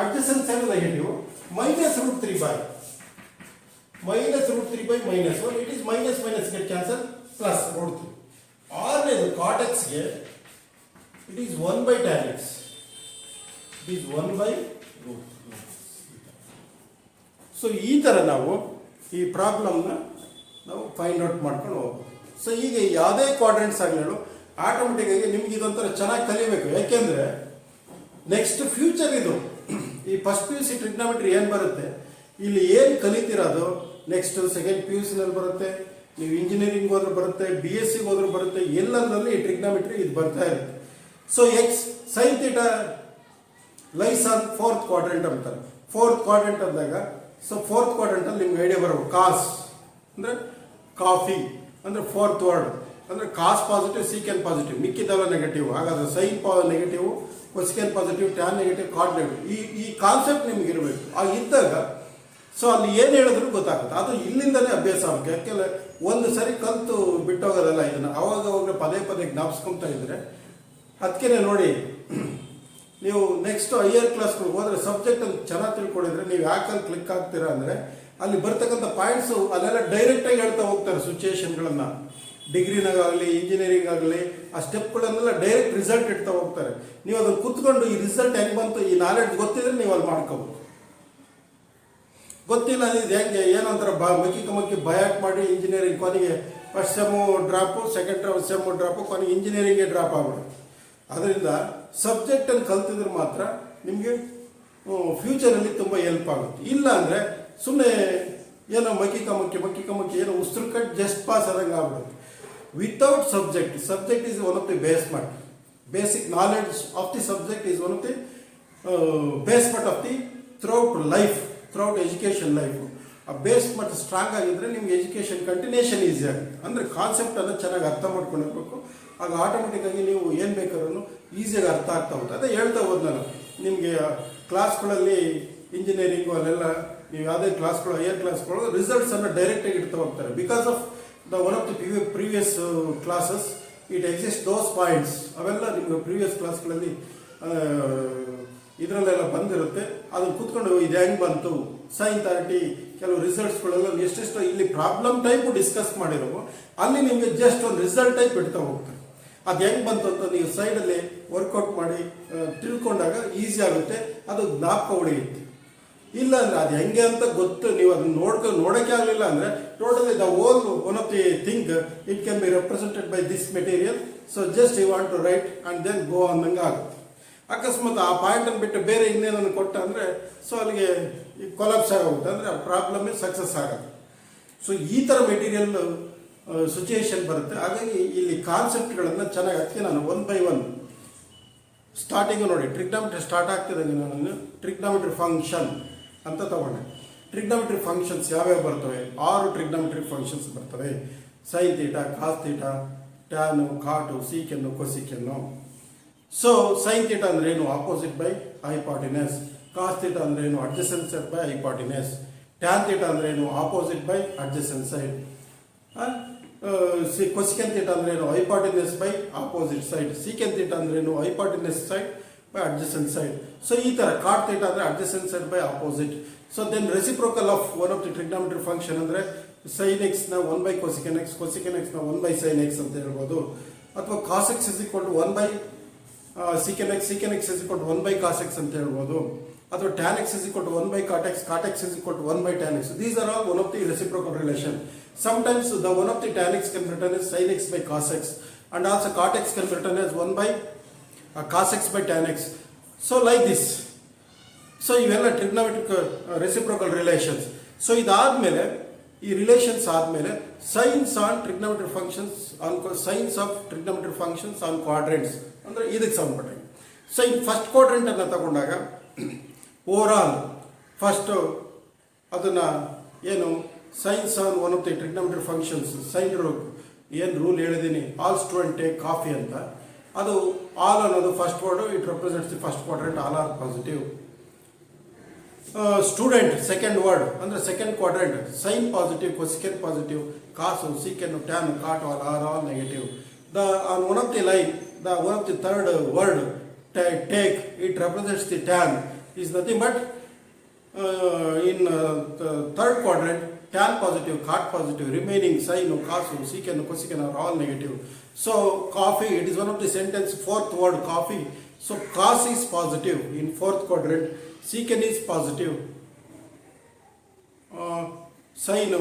adjacent side negative, -√3/, -√3/-1, it is minus get cancel, plus √3. ಆರನೇದು cot x ಗೆ it is 1/tan x, it is 1/√3. So ಈ ಥರ ನಾವು ಈ ಪ್ರಾಬ್ಲಮ್ನ ನಾವು ಫೈಂಡ್ ಔಟ್ ಮಾಡ್ಕೊಂಡು ಹೋಗ್ಬೋದು. ಸೊ ಈಗ ಯಾವುದೇ ಕ್ವಾಡ್ರೆಂಟ್ಸ್ ಆಗಲಿ ಆಟೋಮೆಟಿಕ್ಕಾಗಿ ನಿಮ್ಗೆ ಇದೊಂಥರ ಚೆನ್ನಾಗಿ ಕಲಿಬೇಕು. ಯಾಕೆಂದರೆ ನೆಕ್ಸ್ಟ್ ಫ್ಯೂಚರ್ ಇದು ಈ ಫಸ್ಟ್ PUC ಟ್ರಿಗ್ನಾಮೆಟ್ರಿ ಏನು ಬರುತ್ತೆ, ಇಲ್ಲಿ ಏನು ಕಲಿತಿರೋದು ನೆಕ್ಸ್ಟ್ ಸೆಕೆಂಡ್ PUCನಲ್ಲಿ ಬರುತ್ತೆ, ನೀವು ಇಂಜಿನಿಯರಿಂಗ್ ಹೋದ್ರೆ ಬರುತ್ತೆ, BSc ಹೋದ್ರೂ ಬರುತ್ತೆ, ಎಲ್ಲದರಲ್ಲಿ ಈ ಟ್ರಿಗ್ನಾಮೆಟ್ರಿ ಇದು ಬರ್ತಾ ಇರುತ್ತೆ. So X sin θ lies on 4th quadrant ಅಂತಾರೆ. 4th ಕ್ವಾಡ್ರೆಂಟ್ ಅಂದಾಗ ಸೊ 4th ಕ್ವಾಡ್ರೆಂಟಲ್ಲಿ ನಿಮ್ಗೆ ಐಡಿಯಾ ಬರಬೇಕು. ಕಾಸ್ ಅಂದರೆ ಕಾಫಿ ಅಂದರೆ 4th ವರ್ಡ್ ಅಂದರೆ ಕಾಸ್ ಪಾಸಿಟಿವ್, ಸೀಕೆಂಟ್ ಪಾಸಿಟಿವ್, ಮಿಕ್ಕಿದೆಲ್ಲ ನೆಗೆಟಿವ್. ಹಾಗಾದ್ರೆ sine negative, cosecant positive, tan negative, cot negative. ಈ ಕಾನ್ಸೆಪ್ಟ್ ನಿಮ್ಗೆ ಇರಬೇಕು. ಇದ್ದಾಗ ಸೊ ಅಲ್ಲಿ ಏನು ಹೇಳಿದ್ರು ಗೊತ್ತಾಗುತ್ತೆ. ಅದು ಇಲ್ಲಿಂದಲೇ ಅಭ್ಯಾಸ ಆಗಬೇಕು. ಯಾಕೆಂದರೆ ಒಂದು ಸರಿ ಕಲಿತು ಬಿಟ್ಟೋಗೋದಲ್ಲ, ಇದನ್ನು ಅವಾಗ ಪದೇ ಪದೇ ಜ್ಞಾಪಿಸ್ಕೊತಾ ಇದ್ದರೆ ಅದಕ್ಕೆ ನೋಡಿ, ನೀವು ನೆಕ್ಸ್ಟ್ ಹೈಯರ್ ಕ್ಲಾಸ್ಗಳಿಗೆ ಹೋದರೆ ಸಬ್ಜೆಕ್ಟನ್ನು ಚೆನ್ನಾಗಿ ತಿಳ್ಕೊಂಡಿದ್ರೆ ನೀವು ಯಾಕಲ್ಲಿ ಕ್ಲಿಕ್ ಆಗ್ತೀರಾ ಅಂದರೆ ಅಲ್ಲಿ ಬರ್ತಕ್ಕಂಥ ಪಾಯಿಂಟ್ಸು ಅಲ್ಲೆಲ್ಲ ಡೈರೆಕ್ಟಾಗಿ ಹೇಳ್ತಾ ಹೋಗ್ತಾರೆ. ಸಿಚುಯೇಷನ್ಗಳನ್ನು ಡಿಗ್ರಿನಾಗಲಿ ಇಂಜಿನಿಯರಿಂಗ್ ಆಗಲಿ ಆ ಸ್ಟೆಪ್ಗಳನ್ನೆಲ್ಲ ಡೈರೆಕ್ಟ್ ರಿಸಲ್ಟ್ ಇಡ್ತಾ ಹೋಗ್ತಾರೆ. ನೀವು ಅದನ್ನು ಕೂತ್ಕೊಂಡು ಈ ರಿಸಲ್ಟ್ ಹೆಂಗೆ ಬಂತು, ಈ ನಾಲೆಡ್ಜ್ ಗೊತ್ತಿದ್ರೆ ನೀವು ಅಲ್ಲಿ ಮಾಡ್ಕೋಬೋದು. ಗೊತ್ತಿಲ್ಲ ಇದು ಹೆಂಗೆ ಏನಂತಾರೆ ಮಕ್ಕಿ ಬಯಾಕ್ ಮಾಡಿ ಇಂಜಿನಿಯರಿಂಗ್ ಕೊನೆಗೆ first sem drop, second sem drop, ಕೊನೆಗೆ ಇಂಜಿನಿಯರಿಂಗೇ ಡ್ರಾಪ್ ಆಗ್ಬಿಡುತ್ತೆ. ಅದರಿಂದ ಸಬ್ಜೆಕ್ಟನ್ನು ಕಲ್ತಿದ್ರೆ ಮಾತ್ರ ನಿಮಗೆ ಫ್ಯೂಚರಲ್ಲಿ ತುಂಬ ಹೆಲ್ಪ್ ಆಗುತ್ತೆ. ಇಲ್ಲ ಅಂದರೆ ಸುಮ್ಮನೆ ಏನೋ ಮಕ್ಕಿ ಕಮಕ್ಕಿ ಏನೋ ಉಸಿರು ಕಟ್ ಜಸ್ಟ್ ಪಾಸ್ ಆದಂಗೆ ಆಗ್ಬಿಡುತ್ತೆ. Without subject is one of the basic knowledge of the subject is one of the base part of the throughout education life. ಆ ಬೇಸ್ ಮತ್ತು ಸ್ಟ್ರಾಂಗ್ ಆಗಿದ್ದರೆ ನಿಮ್ಗೆ ಎಜುಕೇಷನ್ ಕಂಟಿನ್ಯೂಷನ್ ಈಸಿ ಆಗುತ್ತೆ. ಅಂದರೆ ಕಾನ್ಸೆಪ್ಟನ್ನು ಚೆನ್ನಾಗಿ ಅರ್ಥ ಮಾಡ್ಕೊಂಡಿರ್ಬೇಕು. ಆಗ ಆಟೋಮೆಟಿಕ್ಕಾಗಿ ನೀವು ಏನು ಬೇಕಾದ್ರೂ ಈಸಿಯಾಗಿ ಅರ್ಥ ಆಗ್ತಾ ಹೋಗುತ್ತೆ. ಅದೇ ಹೇಳ್ತಾ ಹೋದ್ ನಾನು ನಿಮಗೆ ಕ್ಲಾಸ್ಗಳಲ್ಲಿ ಇಂಜಿನಿಯರಿಂಗು ಅಲ್ಲೆಲ್ಲ ನೀವು ಯಾವುದೇ ಕ್ಲಾಸ್ಗಳು ಹೈಯರ್ ಕ್ಲಾಸ್ಗಳು ರಿಸಲ್ಟ್ಸನ್ನು ಡೈರೆಕ್ಟಾಗಿ ಇಡ್ತಾ ಹೋಗ್ತಾರೆ. Because of one of the previous classes it exist those points. ಅವೆಲ್ಲ ನಿಮಗೆ ಪ್ರೀವಿಯಸ್ ಕ್ಲಾಸ್ಗಳಲ್ಲಿ ಇದರಲ್ಲೆಲ್ಲ ಬಂದಿರುತ್ತೆ. ಅದನ್ನು ಕೂತ್ಕೊಂಡು ಇದು ಹೆಂಗೆ ಬಂತು, sin 30 ಕೆಲವು ರಿಸಲ್ಟ್ಸ್ಗಳೆಲ್ಲ ಎಷ್ಟೆಷ್ಟು ಇಲ್ಲಿ ಪ್ರಾಬ್ಲಮ್ ಟೈಪು ಡಿಸ್ಕಸ್ ಮಾಡಿರೋ ಅಲ್ಲಿ ನಿಮಗೆ ಜಸ್ಟ್ ಒಂದು ರಿಸಲ್ಟ್ ಟೈಪ್ ಇಡ್ತಾ ಹೋಗ್ತಾರೆ. ಅದು ಹೆಂಗೆ ಬಂತು ಅಂತ ನೀವು ಸೈಡಲ್ಲಿ ವರ್ಕೌಟ್ ಮಾಡಿ ತಿಳ್ಕೊಂಡಾಗ ಈಸಿ ಆಗುತ್ತೆ, ಅದು ಜ್ಞಾಪಕ ಉಳಿಯುತ್ತೆ. ಇಲ್ಲ ಅಂದರೆ ಅದು ಹೆಂಗೆ ಅಂತ ಗೊತ್ತು, ನೀವು ಅದನ್ನ ನೋಡೋಕ್ಕೆ ಆಗಲಿಲ್ಲ ಅಂದರೆ totally the whole one of the thing it can be represented by this material. So just you want to write and then go ಅನ್ನಂಗೆ ಆಗುತ್ತೆ. ಅಕಸ್ಮಾತ್ ಆ ಪಾಯಿಂಟನ್ನು ಬಿಟ್ಟು ಬೇರೆ ಇನ್ನೇನನ್ನು ಕೊಟ್ಟ ಅಂದರೆ ಸೊ ಅಲ್ಲಿಗೆ ಕೊಲಾಪ್ಸ್ ಆಗೋಗುತ್ತೆ, ಅಂದರೆ ಆ ಪ್ರಾಬ್ಲಮ್ಮೇ ಸಕ್ಸಸ್ ಆಗುತ್ತೆ. ಸೊ ಈ ಥರ ಮೆಟೀರಿಯಲ್ ಸಿಚುಯೇಷನ್ ಬರುತ್ತೆ. ಹಾಗಾಗಿ ಇಲ್ಲಿ ಕಾನ್ಸೆಪ್ಟ್ಗಳನ್ನು ಚೆನ್ನಾಗಿ ಅದಕ್ಕೆ ನಾನು 1 by 1 ಸ್ಟಾರ್ಟಿಂಗು ನೋಡಿ, ಟ್ರಿಗ್ನಾಮೆಟ್ರಿ ಸ್ಟಾರ್ಟ್ ಆಗ್ತಿದ್ದಂಗೆ ನಾನು ಟ್ರಿಗ್ನಾಮೆಟ್ರಿ ಫಂಕ್ಷನ್ ಅಂತ ತಗೊಂಡೆ. ಟ್ರಿಗ್ನಾಮೆಟ್ರಿ ಫಂಕ್ಷನ್ಸ್ ಯಾವ್ಯಾವ ಬರ್ತವೆ? 6 ಟ್ರಿಗ್ನಾಮೆಟ್ರಿ ಫಂಕ್ಷನ್ಸ್ ಬರ್ತವೆ. sin θ, cos θ, ಟ್ಯಾನು, ಕಾಟು, ಸೀಕೆನ್ನು, ಕೊಸಿಕೆನ್ನು. ಸೊ sin θ ಅಂದ್ರೆ ಏನು? Opposite by hypotenuse. cos θ ಅಂದ್ರೆ ಏನು? Adjacent side by hypotenuse. tan θ ಅಂದ್ರೆ ಏನು? Opposite by adjacent side. Cosecant theta ಅಂದ್ರೆ ಏನು? Hypotenuse by opposite side. Secant theta ಅಂದ್ರೆ ಏನು? Hypotenuse side by adjacent side. So ಈ ಥರ ಕಾಟ್ ಥೀಟಾ ಅಂದರೆ adjacent side by opposite. So then reciprocal of one of the trigonometry function ಅಂದರೆ sin x ನ 1 by cosecant x, cosecant x ನ 1 by sin x ಅಂತ ಹೇಳ್ಬೋದು. ಅಥವಾ cos x is equal to 1 by secant x, secant x is equal to 1 by cos x ಅಂತ ಹೇಳ್ಬೋದು. ಅಥವಾ tan x is equal to 1 by cot x is equal to 1 by tan x. These are all one of the reciprocal relation. Sometimes the one of the tan x can be written as sin x by cos x, and also cot x can be written as 1 by cos x by tan x. So like this. So ಇವೆಲ್ಲ trigonometric reciprocal relations. So ಇದಾದಮೇಲೆ ಈ relations ಆದಮೇಲೆ science on trigonometry functions on science of trigonometry functions on ಕ್ವಾಡ್ರೆಂಟ್ಸ್ ಅಂದರೆ ಇದಕ್ಕೆ ಸಂಬಂಧಪಟ್ಟ. So in first ಕ್ವಾಡ್ರೆಂಟನ್ನು ತಗೊಂಡಾಗ overall first ಅದನ್ನು ಏನು signs on one of the trigonometry functions sign ಏನು ರೂಲ್ ಹೇಳಿದ್ದೀನಿ, ಆಲ್ ಸ್ಟೂಡೆಂಟ್ ಟೇಕ್ ಕಾಫಿ ಅಂತ. ಅದು ಆಲ್ ಅನ್ನೋದು first word, it represents the first quadrant, all are positive. Student second word ಅಂದರೆ second quadrant, sine positive, cosecant positive, cos, secant, tan, cot are all negative. The on one of the line the one of the third word take, it represents the tan, is nothing but in third quadrant tan positive, cot positive, remaining sine, casu, secant, cosecant are all negative. So coffee, it is one of the sentence, fourth word coffee. So cos is positive in fourth quadrant, secant is positive, sine,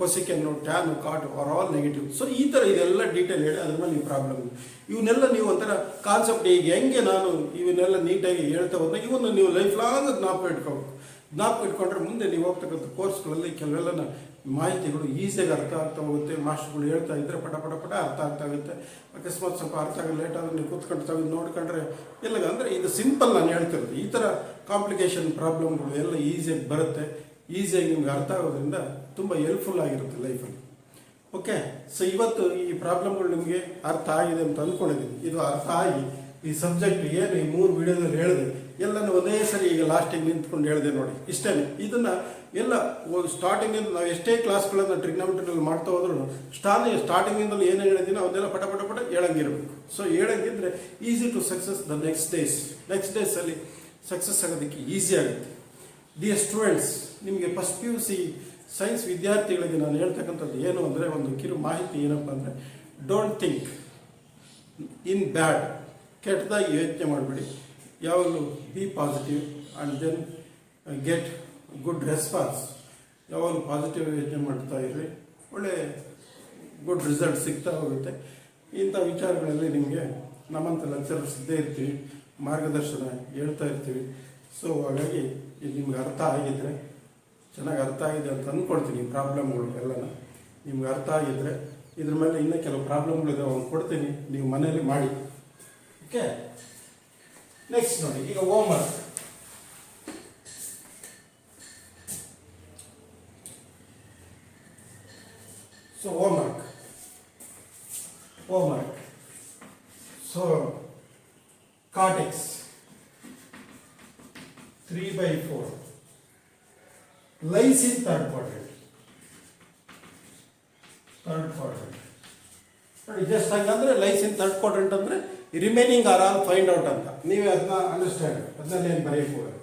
cosecant, tan, cot are all negative. So ಈ ಥರ ಇದೆಲ್ಲ detail ಹೇಳಿ ಅದ್ರ ಮೇಲೆ ಈ problem. ಇವನ್ನೆಲ್ಲ ನೀವು ಒಂಥರ ಕಾನ್ಸೆಪ್ಟ್ ಈಗ ಹೆಂಗೆ ನಾನು ಇವನ್ನೆಲ್ಲ ನೀಟಾಗಿ ಹೇಳ್ತಾ ಹೋದಾಗ ಇವನ್ನ ನೀವು ಲೈಫ್ ಲಾಂಗ್ ಜ್ಞಾಪಕ ಇಟ್ಕೊಂಡ್ರೆ ಮುಂದೆ ನೀವು ಹೋಗ್ತಕ್ಕಂಥ ಕೋರ್ಸ್ಗಳಲ್ಲಿ ಕೆಲವೆಲ್ಲ ಮಾಹಿತಿಗಳು ಈಸಿಯಾಗಿ ಅರ್ಥ ಆಗ್ತಾ ಹೋಗುತ್ತೆ. ಮಾಸ್ಟರ್ಗಳು ಹೇಳ್ತಾ ಇದ್ದರೆ ಪಟ ಅರ್ಥ ಆಗ್ತಾ ಆಗುತ್ತೆ. ಅಕಸ್ಮಾತ್ ಸ್ವಲ್ಪ ಅರ್ಥ ಆಗಿ ಲೇಟ್ ಆದರೆ ನೀವು ಕೂತ್ಕೊಂಡು ತೆಗೆದು ನೋಡ್ಕೊಂಡ್ರೆ ಎಲ್ಲ ಅಂದರೆ ಇದು ಸಿಂಪಲ್ ನಾನು ಹೇಳ್ತಿರೋದು. ಈ ಥರ ಕಾಂಪ್ಲಿಕೇಶನ್ ಪ್ರಾಬ್ಲಮ್ಗಳು ಎಲ್ಲ ಈಸಿಯಾಗಿ ಬರುತ್ತೆ. ಈಸಿಯಾಗಿ ನಿಮ್ಗೆ ಅರ್ಥ ಆಗೋದ್ರಿಂದ ತುಂಬ ಹೆಲ್ಪ್ಫುಲ್ ಆಗಿರುತ್ತೆ ಲೈಫಲ್ಲಿ. ಓಕೆ, ಸೊ ಇವತ್ತು ಈ ಪ್ರಾಬ್ಲಮ್ಗಳು ನಿಮಗೆ ಅರ್ಥ ಆಗಿದೆ ಅಂತ ಅಂದ್ಕೊಂಡಿದ್ದೀನಿ. ಇದು ಅರ್ಥ ಆಗಿ ಈ ಸಬ್ಜೆಕ್ಟ್ ಏನು ಈ 3 ವಿಡಿಯೋದಲ್ಲಿ ಹೇಳಿದೆ ಎಲ್ಲನೂ ಒಂದೇ ಸರಿ ಈಗ ಲಾಸ್ಟಿಗೆ ನಿಂತ್ಕೊಂಡು ಹೇಳಿದೆ ನೋಡಿ, ಇಷ್ಟೇ. ಇದನ್ನು ಎಲ್ಲ ಸ್ಟಾರ್ಟಿಂಗಿಂದ ನಾವು ಎಷ್ಟೇ ಕ್ಲಾಸ್ಗಳನ್ನು ಟ್ರಿಗ್ನೋಮೆಟ್ರಿಯಲ್ಲಿ ಮಾಡ್ತಾ ಹೋದ್ರೂ ಸ್ಟಾರ್ಟಿಂಗಿಂದಲೂ ಏನು ಹೇಳಿದ್ದೀನಿ ಅವನ್ನೆಲ್ಲ ಪಟ ಹೇಳಂಗಿರ್ಬೇಕು. ಸೊ ಹೇಳಂಗಿದ್ರೆ easy to success the next ಡೇಸಲ್ಲಿ ಸಕ್ಸಸ್ ಆಗೋದಕ್ಕೆ ಈಸಿ ಆಗುತ್ತೆ. ಡಿಯರ್ ಸ್ಟೂಡೆಂಟ್ಸ್, ನಿಮಗೆ ಫಸ್ಟ್ PUC ಸೈನ್ಸ್ ವಿದ್ಯಾರ್ಥಿಗಳಿಗೆ ನಾನು ಹೇಳ್ತಕ್ಕಂಥದ್ದು ಏನು ಅಂದರೆ ಒಂದು ಕಿರು ಮಾಹಿತಿ ಏನಪ್ಪ ಅಂದರೆ, ಡೋಂಟ್ ಥಿಂಕ್ ಇನ್ ಬ್ಯಾಡ್, ಕೆಟ್ಟದಾಗಿ ಯೋಚನೆ ಮಾಡಬೇಡಿ. ಯಾವಾಗಲೂ be positive and then get good response. ಯಾವಾಗಲೂ ಪಾಸಿಟಿವ್ ಯೋಚನೆ ಮಾಡ್ತಾ ಇರ್ರಿ, ಒಳ್ಳೆ ಗುಡ್ ರಿಸಲ್ಟ್ ಸಿಗ್ತಾ ಹೋಗುತ್ತೆ. ಇಂಥ ವಿಚಾರಗಳಲ್ಲಿ ನಿಮಗೆ ನಮ್ಮಂಥ ಲೆಕ್ಚರರ್ಸ್ ಇದ್ದೇ ಇರ್ತೀವಿ, ಮಾರ್ಗದರ್ಶನ ಹೇಳ್ತಾ ಇರ್ತೀವಿ. ಸೊ ಹಾಗಾಗಿ ಇದು ನಿಮ್ಗೆ ಅರ್ಥ ಆಗಿದ್ದರೆ, ಚೆನ್ನಾಗಿ ಅರ್ಥ ಆಗಿದೆ ಅಂತ ಅಂದ್ಕೊಳ್ತೀನಿ. ಪ್ರಾಬ್ಲಮ್ಗಳು ಎಲ್ಲನ ನಿಮ್ಗೆ ಅರ್ಥ ಆಗಿದ್ದರೆ ಇದ್ರ ಮೇಲೆ ಇನ್ನೂ ಕೆಲವು ಪ್ರಾಬ್ಲಮ್ಗಳಿದೆ, ಅವ್ನು ಕೊಡ್ತೀನಿ, ನೀವು ಮನೆಯಲ್ಲಿ ಮಾಡಿ. ಓಕೆ, ನೆಕ್ಸ್ಟ್ ನೋಡಿ, ಈಗ homework. So homework. So cortex 3/4 lies in third quadrant. ನೋಡಿ, ಜಸ್ಟ್ ಹಂಗಂದ್ರೆ ಲೈಸ್ ಇನ್ ಥರ್ಡ್ ಕ್ವಾಡ್ರೆಂಟ್ ಅಂದರೆ remaining are all find out ಅಂತ ನೀವೇ ಅದನ್ನ ಅಂಡರ್ಸ್ಟ್ಯಾಂಡ್, ಅದನ್ನಲ್ಲಿ ಏನು ಬರೆಯಬಹುದು.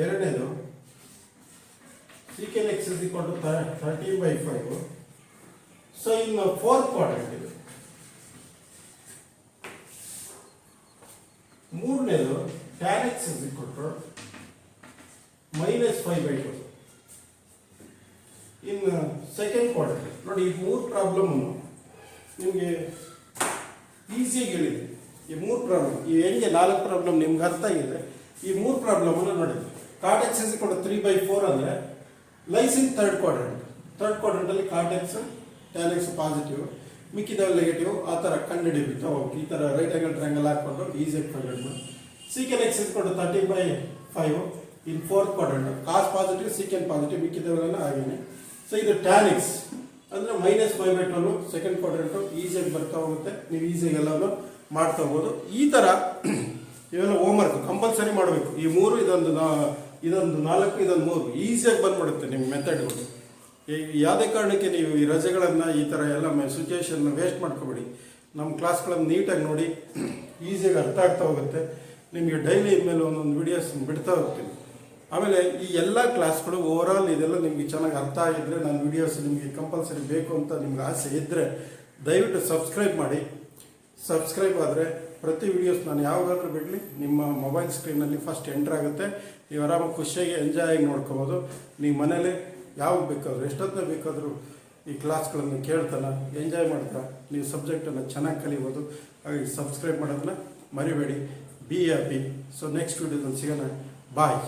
ಎರಡನೇದು secant x is equal to 13/5. So ಇನ್ನು ಫೋರ್ತ್ ಕ್ವಾಡ್ರೆಂಟ್ ಇದು. ಮೂರನೇದು tan x is equal to -5/2. ಇನ್ನು ಸೆಕೆಂಡ್ ಕ್ವಾಡ್ರೆಂಟ್ ನೋಡಿ, ಈ 3 ಪ್ರಾಬ್ಲಮ್ಮನ್ನು ನಿಮಗೆ ಈಸಿಯಾಗಿ ಹೇಳಿದೆ. ಈ 3 ಪ್ರಾಬ್ಲಮ್, ಈ ಹೆಂಗೆ 4 ಪ್ರಾಬ್ಲಮ್ ನಿಮ್ಗೆ ಅರ್ಥ ಆಗಿದೆ. ಈ 3 ಪ್ರಾಬ್ಲಮನ್ನು ನೋಡಿ, cot x is equal to 3/4 ಅಂದರೆ ಲೈಸ್ ಇನ್ ಥರ್ಡ್ ಕ್ವಾಡ್ರೆಂಟಲ್ಲಿ cot x tan x positive, ಮಿಕ್ಕಿದವು ನೆಗೆಟಿವ್. ಆ ಥರ ಕಂಡುಹಿಡಿಯುತ್ತೆ ಹೋಗಿ ಈ ಥರ ರೈಟ್ ಆಂಗಲ್ ಟ್ರಯಾಂಗಲ್ ಹಾಕ್ಕೊಂಡು ಈಸಿಯಾಗಿ ಕಂಡುಹಿಡಿದು. secant x is equal to 13/5 in fourth quadrant, cos positive, secant positive, ಮಿಕ್ಕಿದವೆಲ್ಲ ಹಾಗೇನೆ. ಸೊ ಇದು tan x ಅಂದರೆ -5/2 ಸೆಕೆಂಡ್ ಕ್ವಾಡ್ರೆಂಟು ಈಸಿಯಾಗಿ ಬರ್ತಾ ಹೋಗುತ್ತೆ. ನೀವು ಈಸಿಯಾಗಿ ಎಲ್ಲನೂ ಮಾಡ್ತಾ ಹೋಗ್ಬೋದು. ಈ ಥರ ಇವೆಲ್ಲ ಹೋಮ್ವರ್ಕ್ ಕಂಪಲ್ಸರಿ ಮಾಡಬೇಕು. ಈ 3, ಇದೊಂದು 4, ಇದೊಂದು 3 ಈಸಿಯಾಗಿ ಬಂದ್ಬಿಡುತ್ತೆ ನಿಮ್ಮ ಮೆಥಡ್ಗಳು. ಯಾವುದೇ ಕಾರಣಕ್ಕೆ ನೀವು ಈ ರಜೆಗಳನ್ನು ಈ ಥರ ಎಲ್ಲ ಸಿಚುವೇಶನ್ನ ವೇಸ್ಟ್ ಮಾಡ್ಕೋಬೇಡಿ. ನಮ್ಮ ಕ್ಲಾಸ್ಗಳನ್ನು ನೀಟಾಗಿ ನೋಡಿ, ಈಸಿಯಾಗಿ ಅರ್ಥ ಆಗ್ತಾ ಹೋಗುತ್ತೆ. ನಿಮಗೆ ಡೈಲಿ ಮೇಲೆ ಒಂದೊಂದು ವಿಡಿಯೋಸ್ ಬಿಡ್ತಾ ಹೋಗ್ತೀನಿ. ಆಮೇಲೆ ಈ ಎಲ್ಲ ಕ್ಲಾಸ್ಗಳು ಓವರಾಲ್ ಇದೆಲ್ಲ ನಿಮಗೆ ಚೆನ್ನಾಗಿ ಅರ್ಥ ಆಗಿದ್ದರೆ, ನಾನು ವಿಡಿಯೋಸ್ ನಿಮಗೆ ಕಂಪಲ್ಸರಿ ಬೇಕು ಅಂತ ನಿಮ್ಗೆ ಆಸೆ ಇದ್ದರೆ ದಯವಿಟ್ಟು ಸಬ್ಸ್ಕ್ರೈಬ್ ಮಾಡಿ. ಸಬ್ಸ್ಕ್ರೈಬ್ ಆದರೆ ಪ್ರತಿ ವಿಡಿಯೋಸ್ ನಾನು ಯಾವಾಗಾದ್ರೂ ಬಿಡಲಿ ನಿಮ್ಮ ಮೊಬೈಲ್ ಸ್ಕ್ರೀನಲ್ಲಿ ಫಸ್ಟ್ ಎಂಟ್ರ್ ಆಗುತ್ತೆ. ನೀವು ಆರಾಮಾಗಿ ಖುಷಿಯಾಗಿ ಎಂಜಾಯ್ ಆಗಿ ನೋಡ್ಕೋಬೋದು. ನೀವು ಮನೇಲಿ ಯಾವಾಗ ಬೇಕಾದರೂ ಎಷ್ಟೊತ್ತೇ ಬೇಕಾದರೂ ಈ ಕ್ಲಾಸ್ಗಳನ್ನು ಕೇಳ್ತಾನೆ ಎಂಜಾಯ್ ಮಾಡ್ತಾ ನೀವು ಸಬ್ಜೆಕ್ಟನ್ನು ಚೆನ್ನಾಗಿ ಕಲಿಬೋದು. ಹಾಗಾಗಿ ಸಬ್ಸ್ಕ್ರೈಬ್ ಮಾಡೋದನ್ನ ಮರಿಬೇಡಿ. Be happy. ಸೊ ನೆಕ್ಸ್ಟ್ ವಿಡಿಯೋದಲ್ಲಿ ಸಿಗೋಣ. ಬಾಯ್.